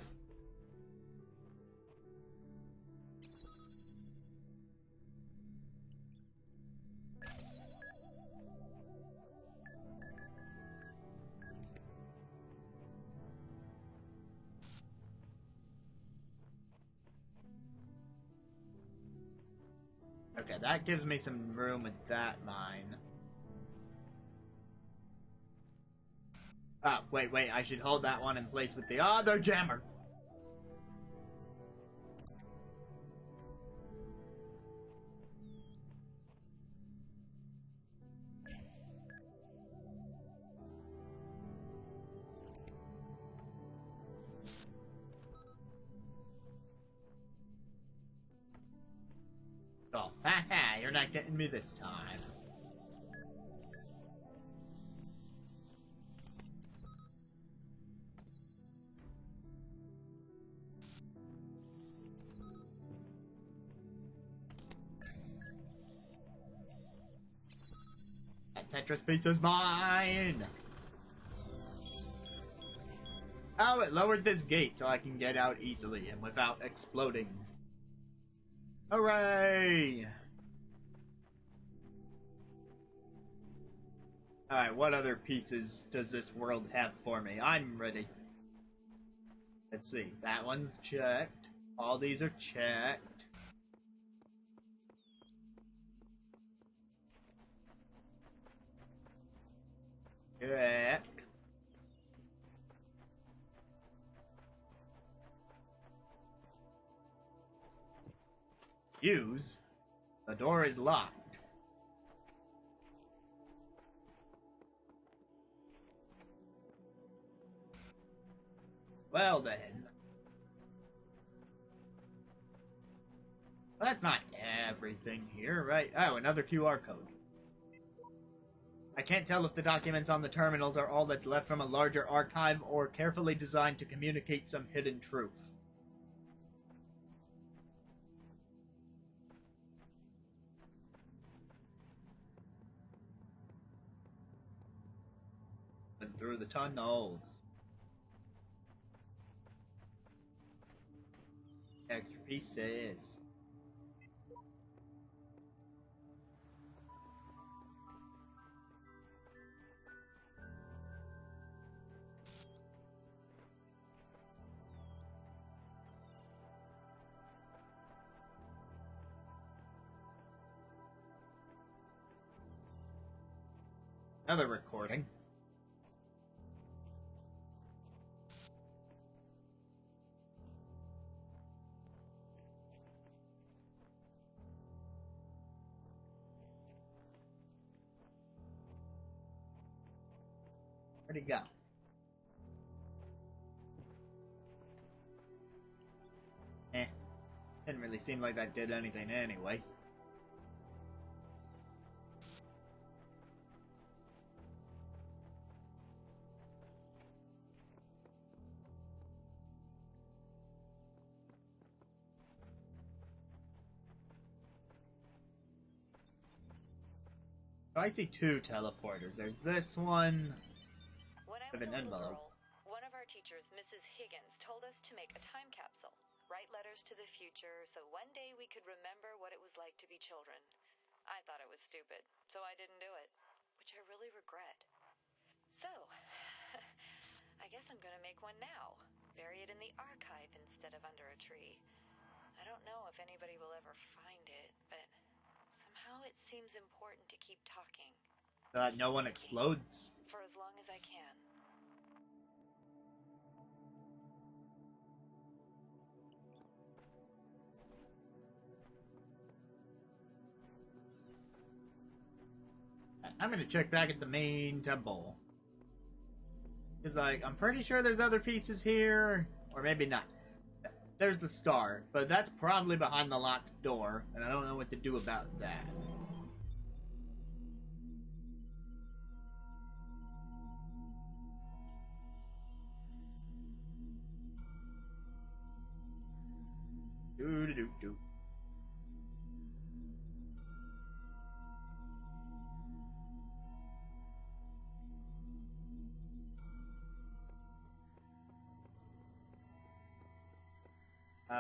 Okay, that gives me some room with that mine. Oh, wait, I should hold that one in place with the other jammer. Oh, haha, you're not getting me this time. That Tetris piece is mine! Oh, it lowered this gate so I can get out easily and without exploding. Hooray! Alright, what other pieces does this world have for me? I'm ready. Let's see, that one's checked. All these are checked. Check. Use. The door is locked. Well then. Well, that's not everything here, right? Oh, another QR code. I can't tell if the documents on the terminals are all that's left from a larger archive or carefully designed to communicate some hidden truth. And through the tunnels. Extra pieces. Another recording. Where'd he go? Didn't really seem like that did anything anyway. Oh, I see two teleporters. There's this one with an envelope. One of our teachers, Mrs. Higgins, told us to make a time capsule, write letters to the future, so one day we could remember what it was like to be children. I thought it was stupid, so I didn't do it, which I really regret. So, I guess I'm gonna make one now. Bury it in the archive instead of under a tree. I don't know if anybody will ever find it, but somehow it seems important to keep talking. No one explodes. For as long as I can. I'm gonna check back at the main temple. It's like, I'm pretty sure there's other pieces here, or maybe not. There's the star, but that's probably behind the locked door, and I don't know what to do about that. Do.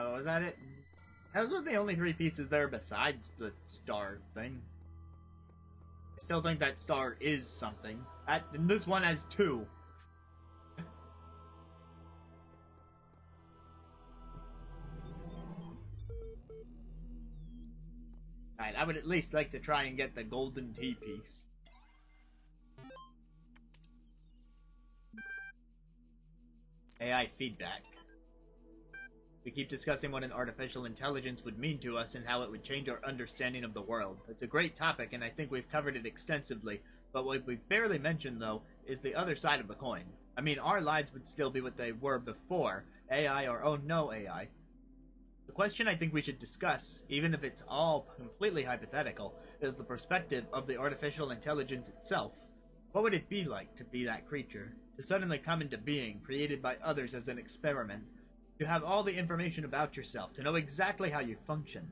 Was that it? Those were the only 3 pieces there besides the star thing. I still think that star is something. And this one has 2. Alright, I would at least like to try and get the golden T piece. AI feedback. We keep discussing what an artificial intelligence would mean to us and how it would change our understanding of the world. It's a great topic, and I think we've covered it extensively, but what we've barely mentioned, though, is the other side of the coin. I mean, our lives would still be what they were before, AI or oh no AI. The question I think we should discuss, even if it's all completely hypothetical, is the perspective of the artificial intelligence itself. What would it be like to be that creature? To suddenly come into being, created by others as an experiment? To have all the information about yourself, to know exactly how you function.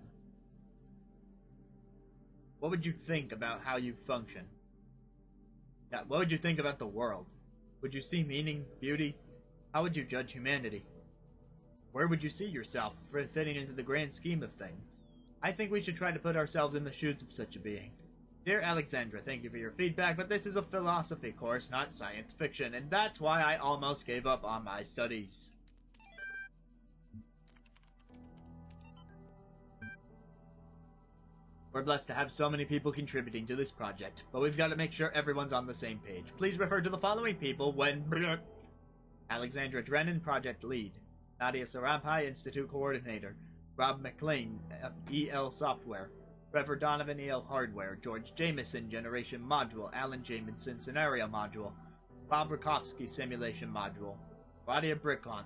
What would you think about how you function? Yeah, what would you think about the world? Would you see meaning, beauty? How would you judge humanity? Where would you see yourself fitting into the grand scheme of things? I think we should try to put ourselves in the shoes of such a being. Dear Alexandra, thank you for your feedback, but this is a philosophy course, not science fiction, and that's why I almost gave up on my studies. We're blessed to have so many people contributing to this project, but we've got to make sure everyone's on the same page. Please refer to the following people when... Alexandra Drennan, Project Lead. Nadia Sarampai, Institute Coordinator. Rob McLean, EL Software. Trevor Donovan, EL Hardware. George Jameson, Generation Module. Alan Jamison, Scenario Module. Bob Rakowski, Simulation Module. Claudia Brickon.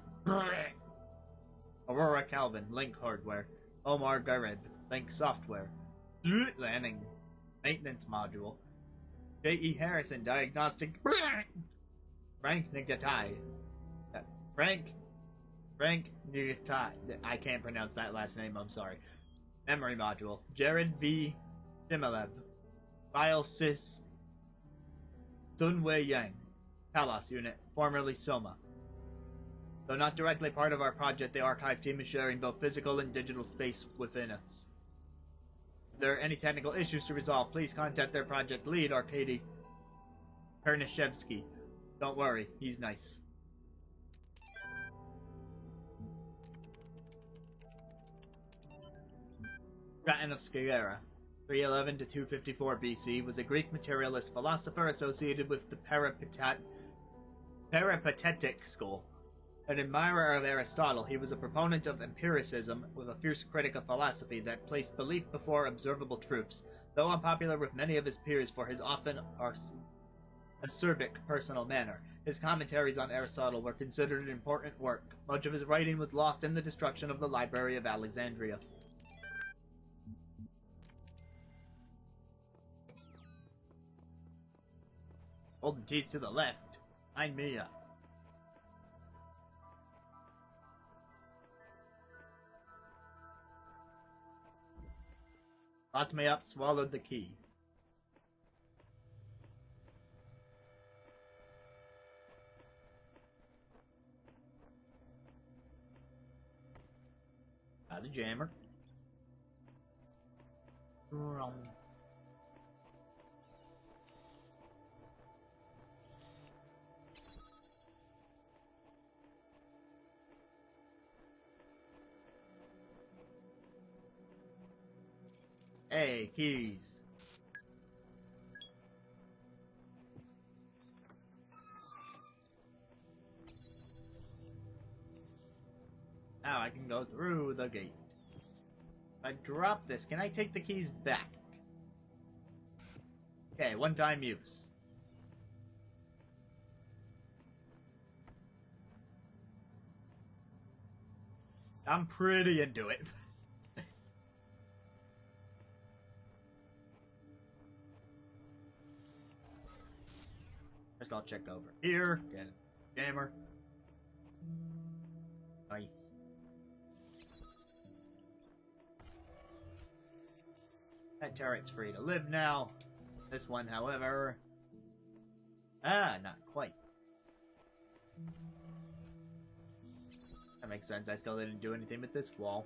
Aurora Calvin, Link Hardware. Omar Gareb, Link Software. Lanning, Maintenance Module. J.E. Harrison, Diagnostic. Frank Nigatai. Frank Nigatai. I can't pronounce that last name, I'm sorry. Memory Module. Jared V. Shimalev. File Sys. Sunwei Yang. Talos Unit, formerly Soma. Though not directly part of our project, the archive team is sharing both physical and digital space within us. If there are any technical issues to resolve, please contact their project lead, Arkady Pernishevsky. Don't worry, he's nice. Straton of Skagera, 311 to 254 BC, was a Greek materialist philosopher associated with the Peripatetic school. An admirer of Aristotle, he was a proponent of empiricism with a fierce critic of philosophy that placed belief before observable truths, though unpopular with many of his peers for his often acerbic personal manner. His commentaries on Aristotle were considered an important work. Much of his writing was lost in the destruction of the Library of Alexandria. Golden T's to the left. Line me up. Locked me up, swallowed the key. Got a jammer. Hey, keys. Now I can go through the gate. If I drop this, can I take the keys back? Okay, one-time use. I'm pretty into it. First I'll check over here, get a jammer. Nice. That turret's free to live now. This one, however... not quite. That makes sense. I still didn't do anything with this wall.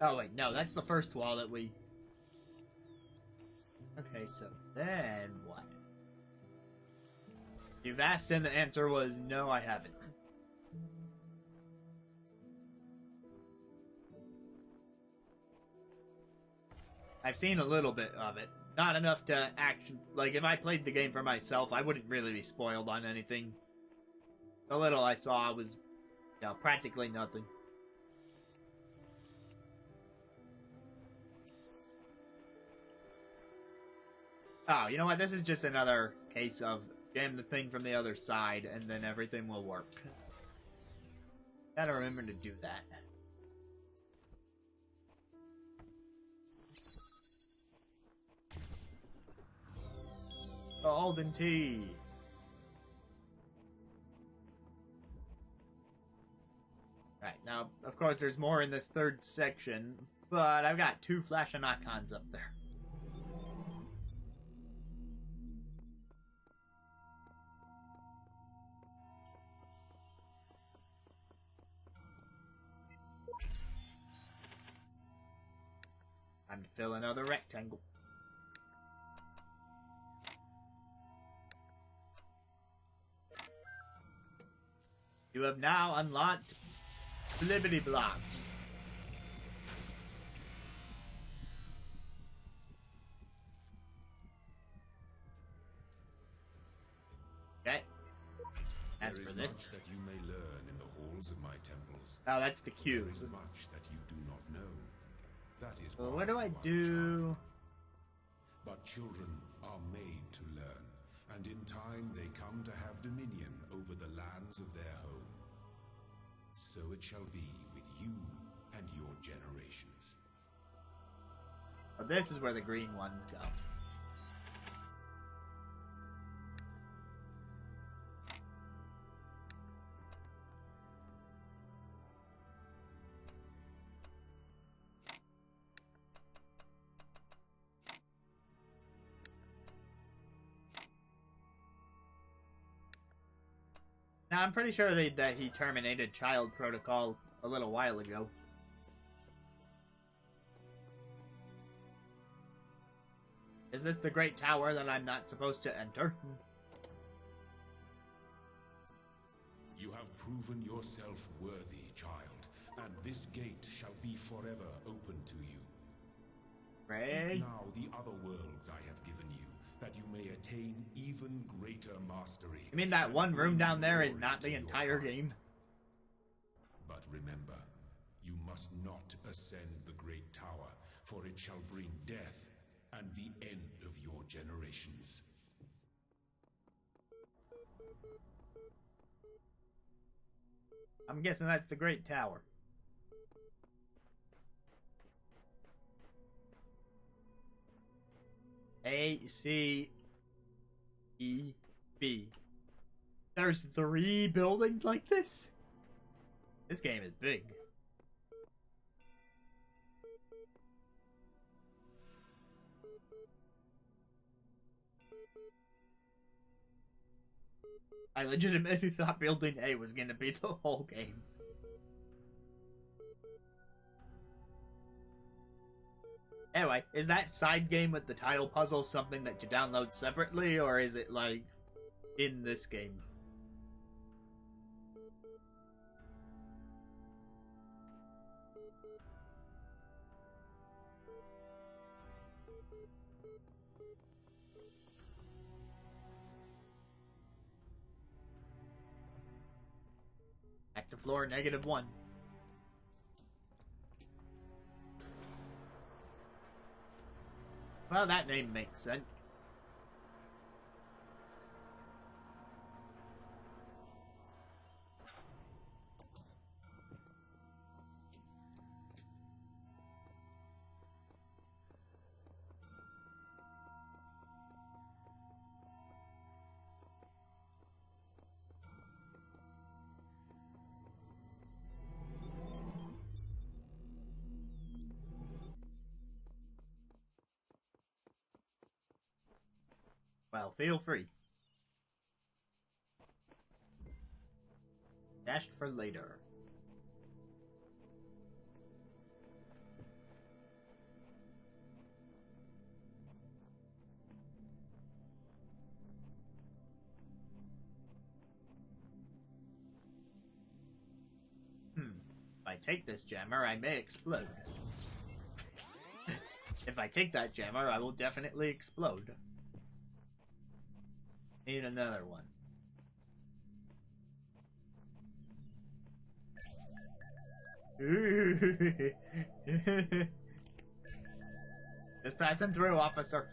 Oh wait, no, that's the first wall that we... Okay, so then what? You've asked and the answer was no, I haven't. I've seen a little bit of it. Not enough to act... Like, if I played the game for myself, I wouldn't really be spoiled on anything. The little I saw was, you know, practically nothing. Oh, you know what? This is just another case of jam the thing from the other side, and then everything will work. Gotta remember to do that. Golden tea! Right, now, of course, there's more in this third section, but I've got 2 flashing icons up there. Time to fill another rectangle. You have now unlocked Blibbity Block. Okay. As for There is this. much that you may learn in the halls of my temples. Oh, that's the There cube. is much that you do not know. That is Well, why what do I you are a do? child. But children are made to learn, and in time they come to have dominion over the lands of their home. So it shall be with you and your generations. Oh, this is where the green ones go. Now, I'm pretty sure that he terminated Child Protocol a little while ago. Is this the Great Tower that I'm not supposed to enter? You have proven yourself worthy, child, and this gate shall be forever open to you. Ray? Seek now the other worlds I have given you, that you may attain even greater mastery. You mean that one room down there is Glory not to the your entire kind. game? But remember, you must not ascend the great tower, for it shall bring death and the end of your generations. I'm guessing that's the Great Tower. A, C, E, B. There's 3 buildings like this? This game is big. I legitimately thought building A was gonna be the whole game. Anyway, is that side game with the tile puzzle something that you download separately, or is it, like, in this game? Back to floor -1. Well, that name makes sense. Well, feel free. Dashed for later. If I take this jammer, I may explode. If I take that jammer, I will definitely explode. Need another one. Just passing through, officer.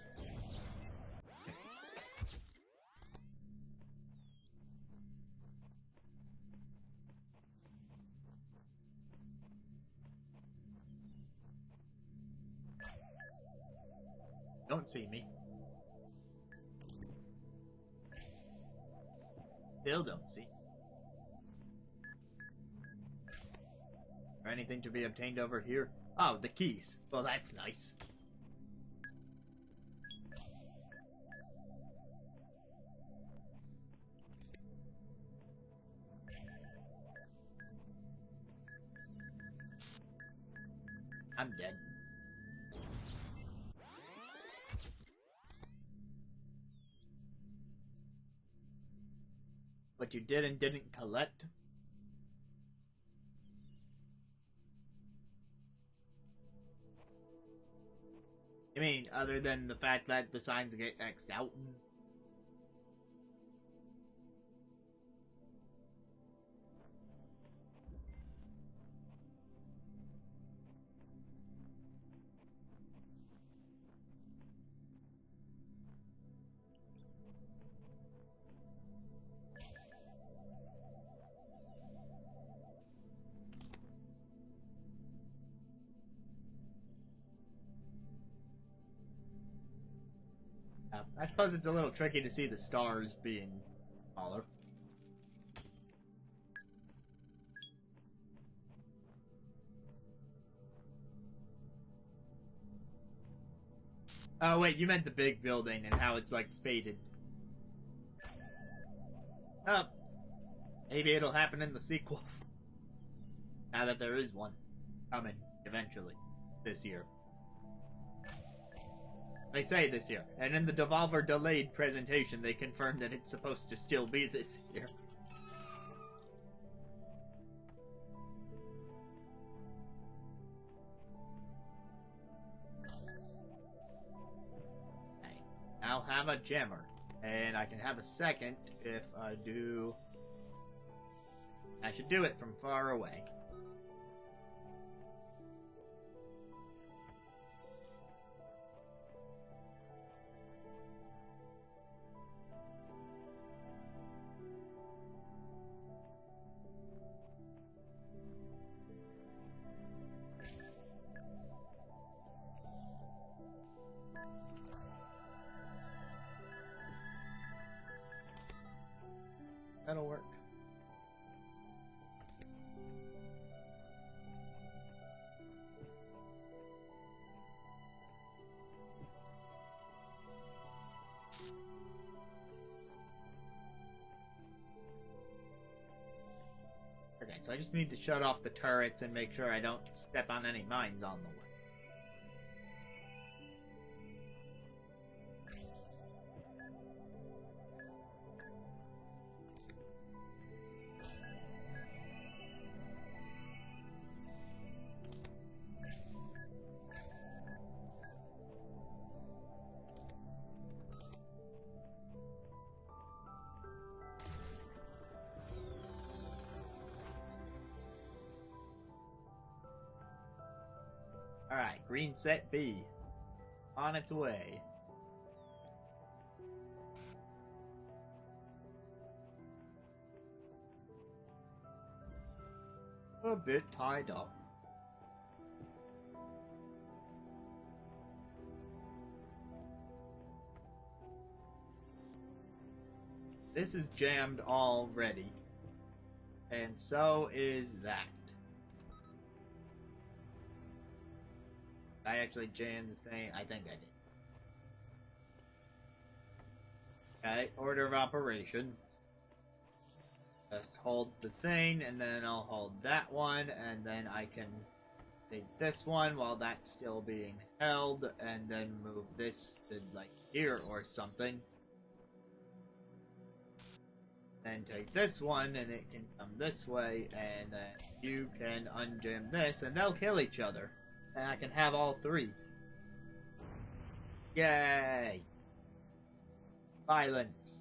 Don't see me. Still don't see. Or anything to be obtained over here? Oh, the keys. Well, that's nice. I'm dead. What you did and didn't collect? I mean, other than the fact that the signs get X'd out? I suppose it's a little tricky to see the stars being smaller. Oh wait, you meant the big building and how it's like faded. Oh, maybe it'll happen in the sequel. Now that there is one coming eventually this year. They say this year, and in the Devolver delayed presentation, they confirmed that it's supposed to still be this year. Okay. I'll have a jammer, and I can have a second if I do. I should do it from far away. That'll work. Okay, so I just need to shut off the turrets and make sure I don't step on any mines on the way. Alright, green set B. On its way. A bit tied up. This is jammed already. And so is that. I actually jammed the thing. I think I did. Okay, order of operations. Just hold the thing, and then I'll hold that one, and then I can take this one while that's still being held, and then move this to, like, here or something. Then take this one, and it can come this way, and then you can unjam this, and they'll kill each other. And I can have all three. Yay! Violence.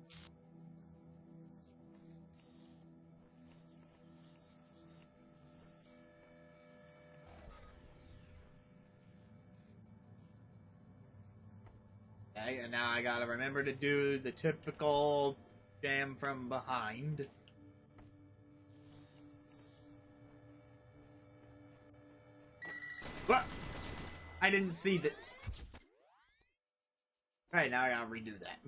Okay, and now I gotta remember to do the typical jam from behind. What? I didn't see that. Alright, now I gotta redo that.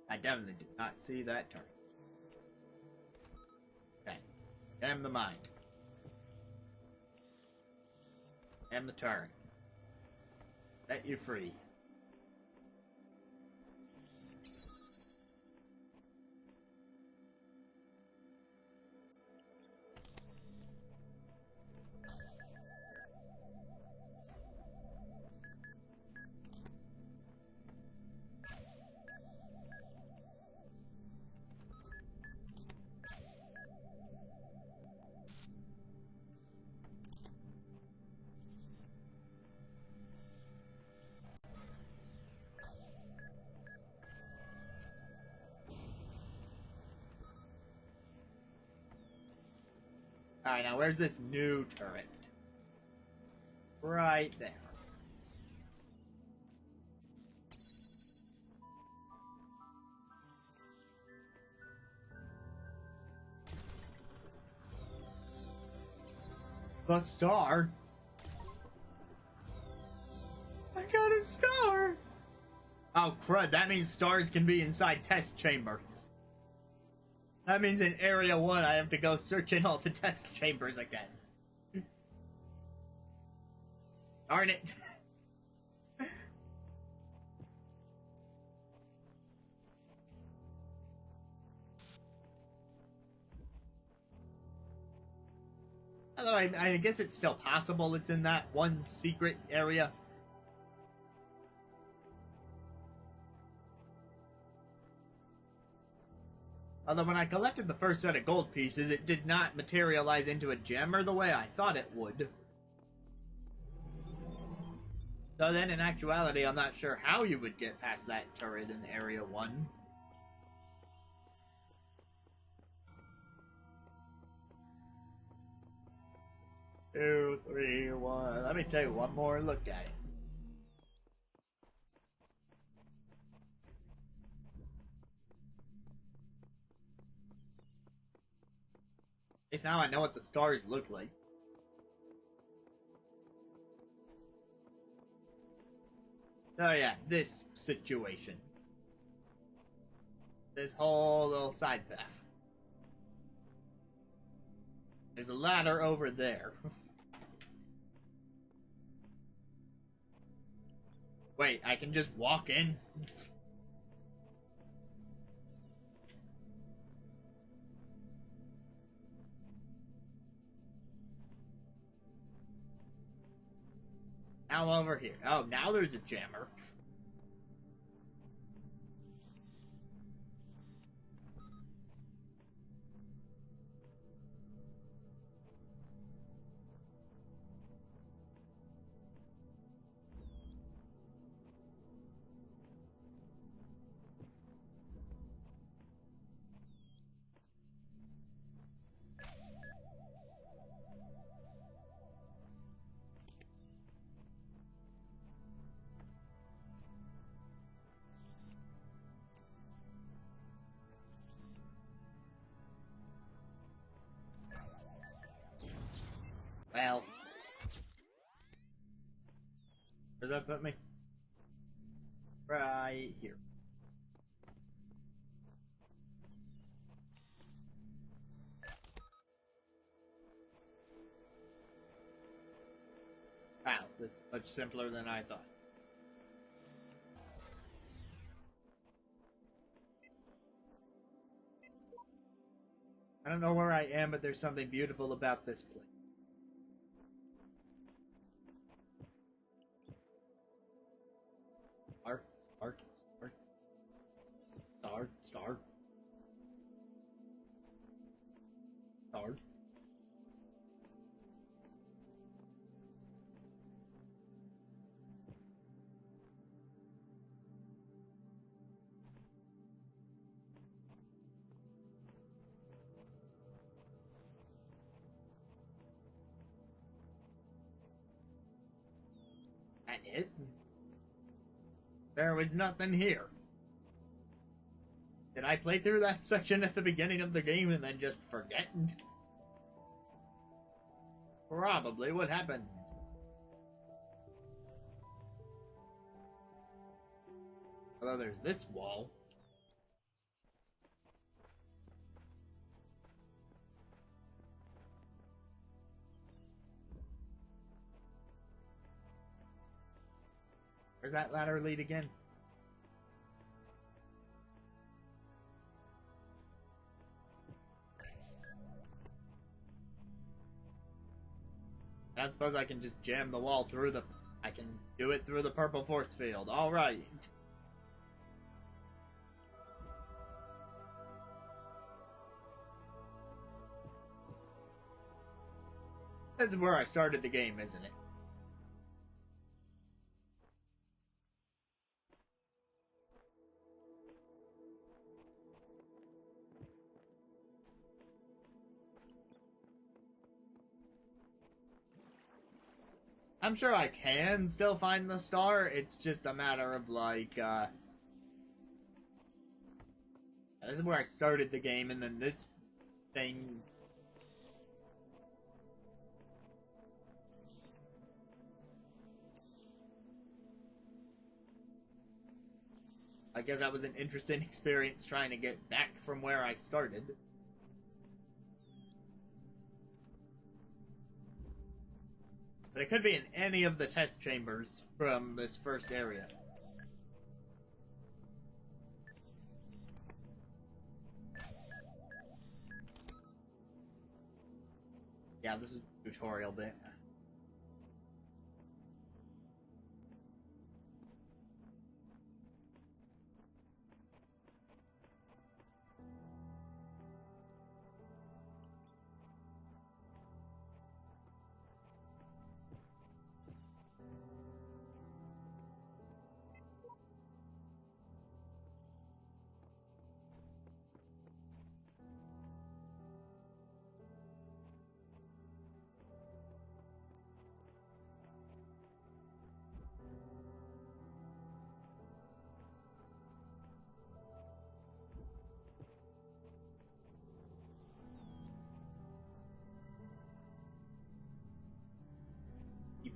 I definitely did not see that turn. Okay. Jam the mine. Jam the turn. Set you free. Alright, now where's this new turret? Right there. The star? I got a star! Oh crud, that means stars can be inside test chambers. That means in Area 1 I have to go search in all the test chambers again. Darn it. Although I guess it's still possible it's in that one secret area. Although when I collected the first set of gold pieces, it did not materialize into a gem or the way I thought it would. So then, in actuality, I'm not sure how you would get past that turret in Area 1. Two, three, one. Let me take one more look at it. At least now I know what the stars look like. So yeah, this situation. This whole little side path. There's a ladder over there. Wait, I can just walk in? Now over here. Oh, now there's a jammer. Well. Where does that put me? Right here. This is much simpler than I thought. I don't know where I am, but there's something beautiful about this place. Star, star, star, star, star, star. That it? There was nothing here. Did I play through that section at the beginning of the game and then just forget? Probably what happened. Although there's this wall. Where's that ladder lead again? I suppose I can just jam the wall through the... I can do it through the purple force field. Alright. This is where I started the game, isn't it? I'm sure I can still find the star, it's just a matter of, like, this is where I started the game, and then this thing... I guess that was an interesting experience trying to get back from where I started. But it could be in any of the test chambers from this first area. Yeah, this was the tutorial bit.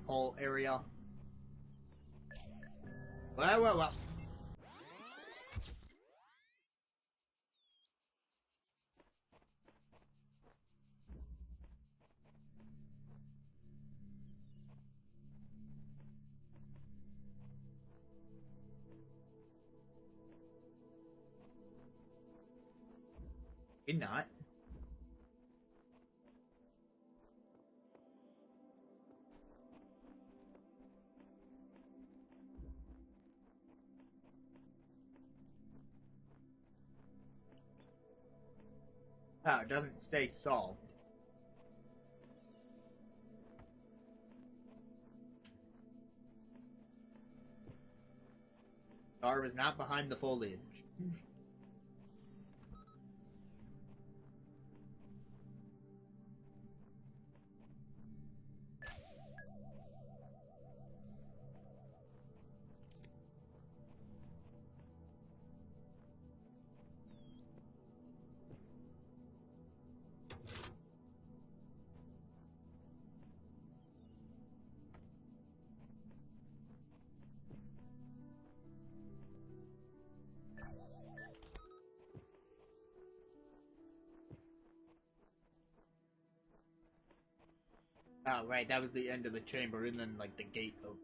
Whole area. Well. Did not. Oh, it doesn't stay solved. Star was not behind the foliage. Oh, right, that was the end of the chamber, and then, like, the gate opened.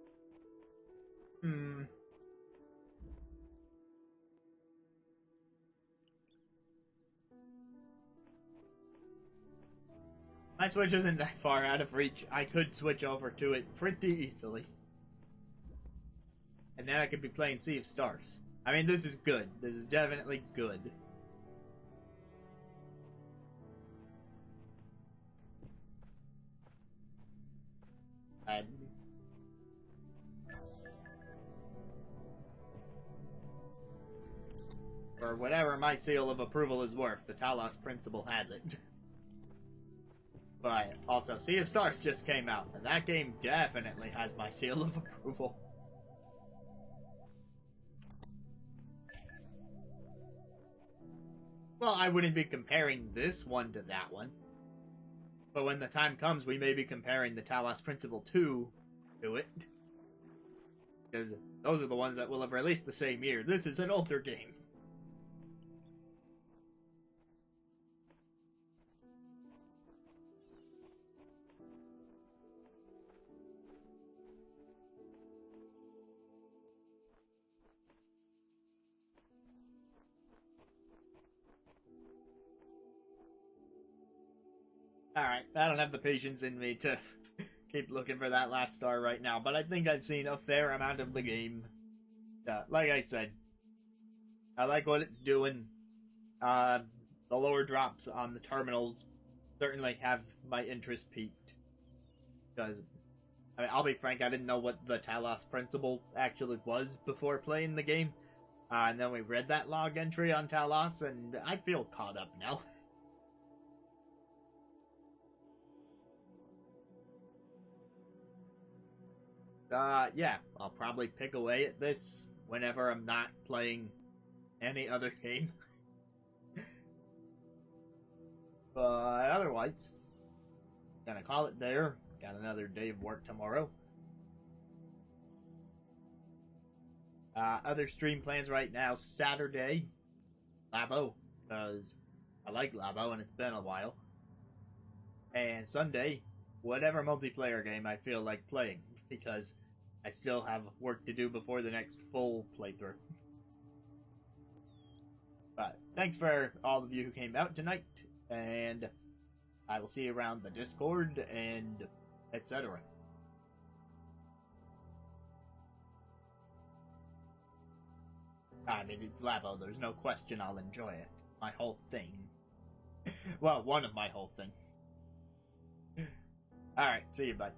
My Switch isn't that far out of reach. I could switch over to it pretty easily. And then I could be playing Sea of Stars. I mean, this is good. This is definitely good. And for whatever my seal of approval is worth, the Talos Principle has it. But also, Sea of Stars just came out, and that game definitely has my seal of approval. Well, I wouldn't be comparing this one to that one. But when the time comes, we may be comparing the Talos Principle 2 to it. Because those are the ones that will have released the same year. This is an older game. Alright, I don't have the patience in me to keep looking for that last star right now, but I think I've seen a fair amount of the game. Like I said, I like what it's doing. The lower drops on the terminals certainly have my interest piqued. Because, I mean, I'll be frank, I didn't know what the Talos Principle actually was before playing the game. And then we read that log entry on Talos, and I feel caught up now. Yeah, I'll probably pick away at this whenever I'm not playing any other game. But otherwise, gonna call it there. Got another day of work tomorrow. Other stream plans right now, Saturday, Labo, because I like Labo and it's been a while. And Sunday, whatever multiplayer game I feel like playing, because I still have work to do before the next full playthrough. But thanks for all of you who came out tonight, and I will see you around the Discord and etc. I mean, it's Labo, there's no question I'll enjoy it. My whole thing. Well, one of my whole things. Alright, see you, bud.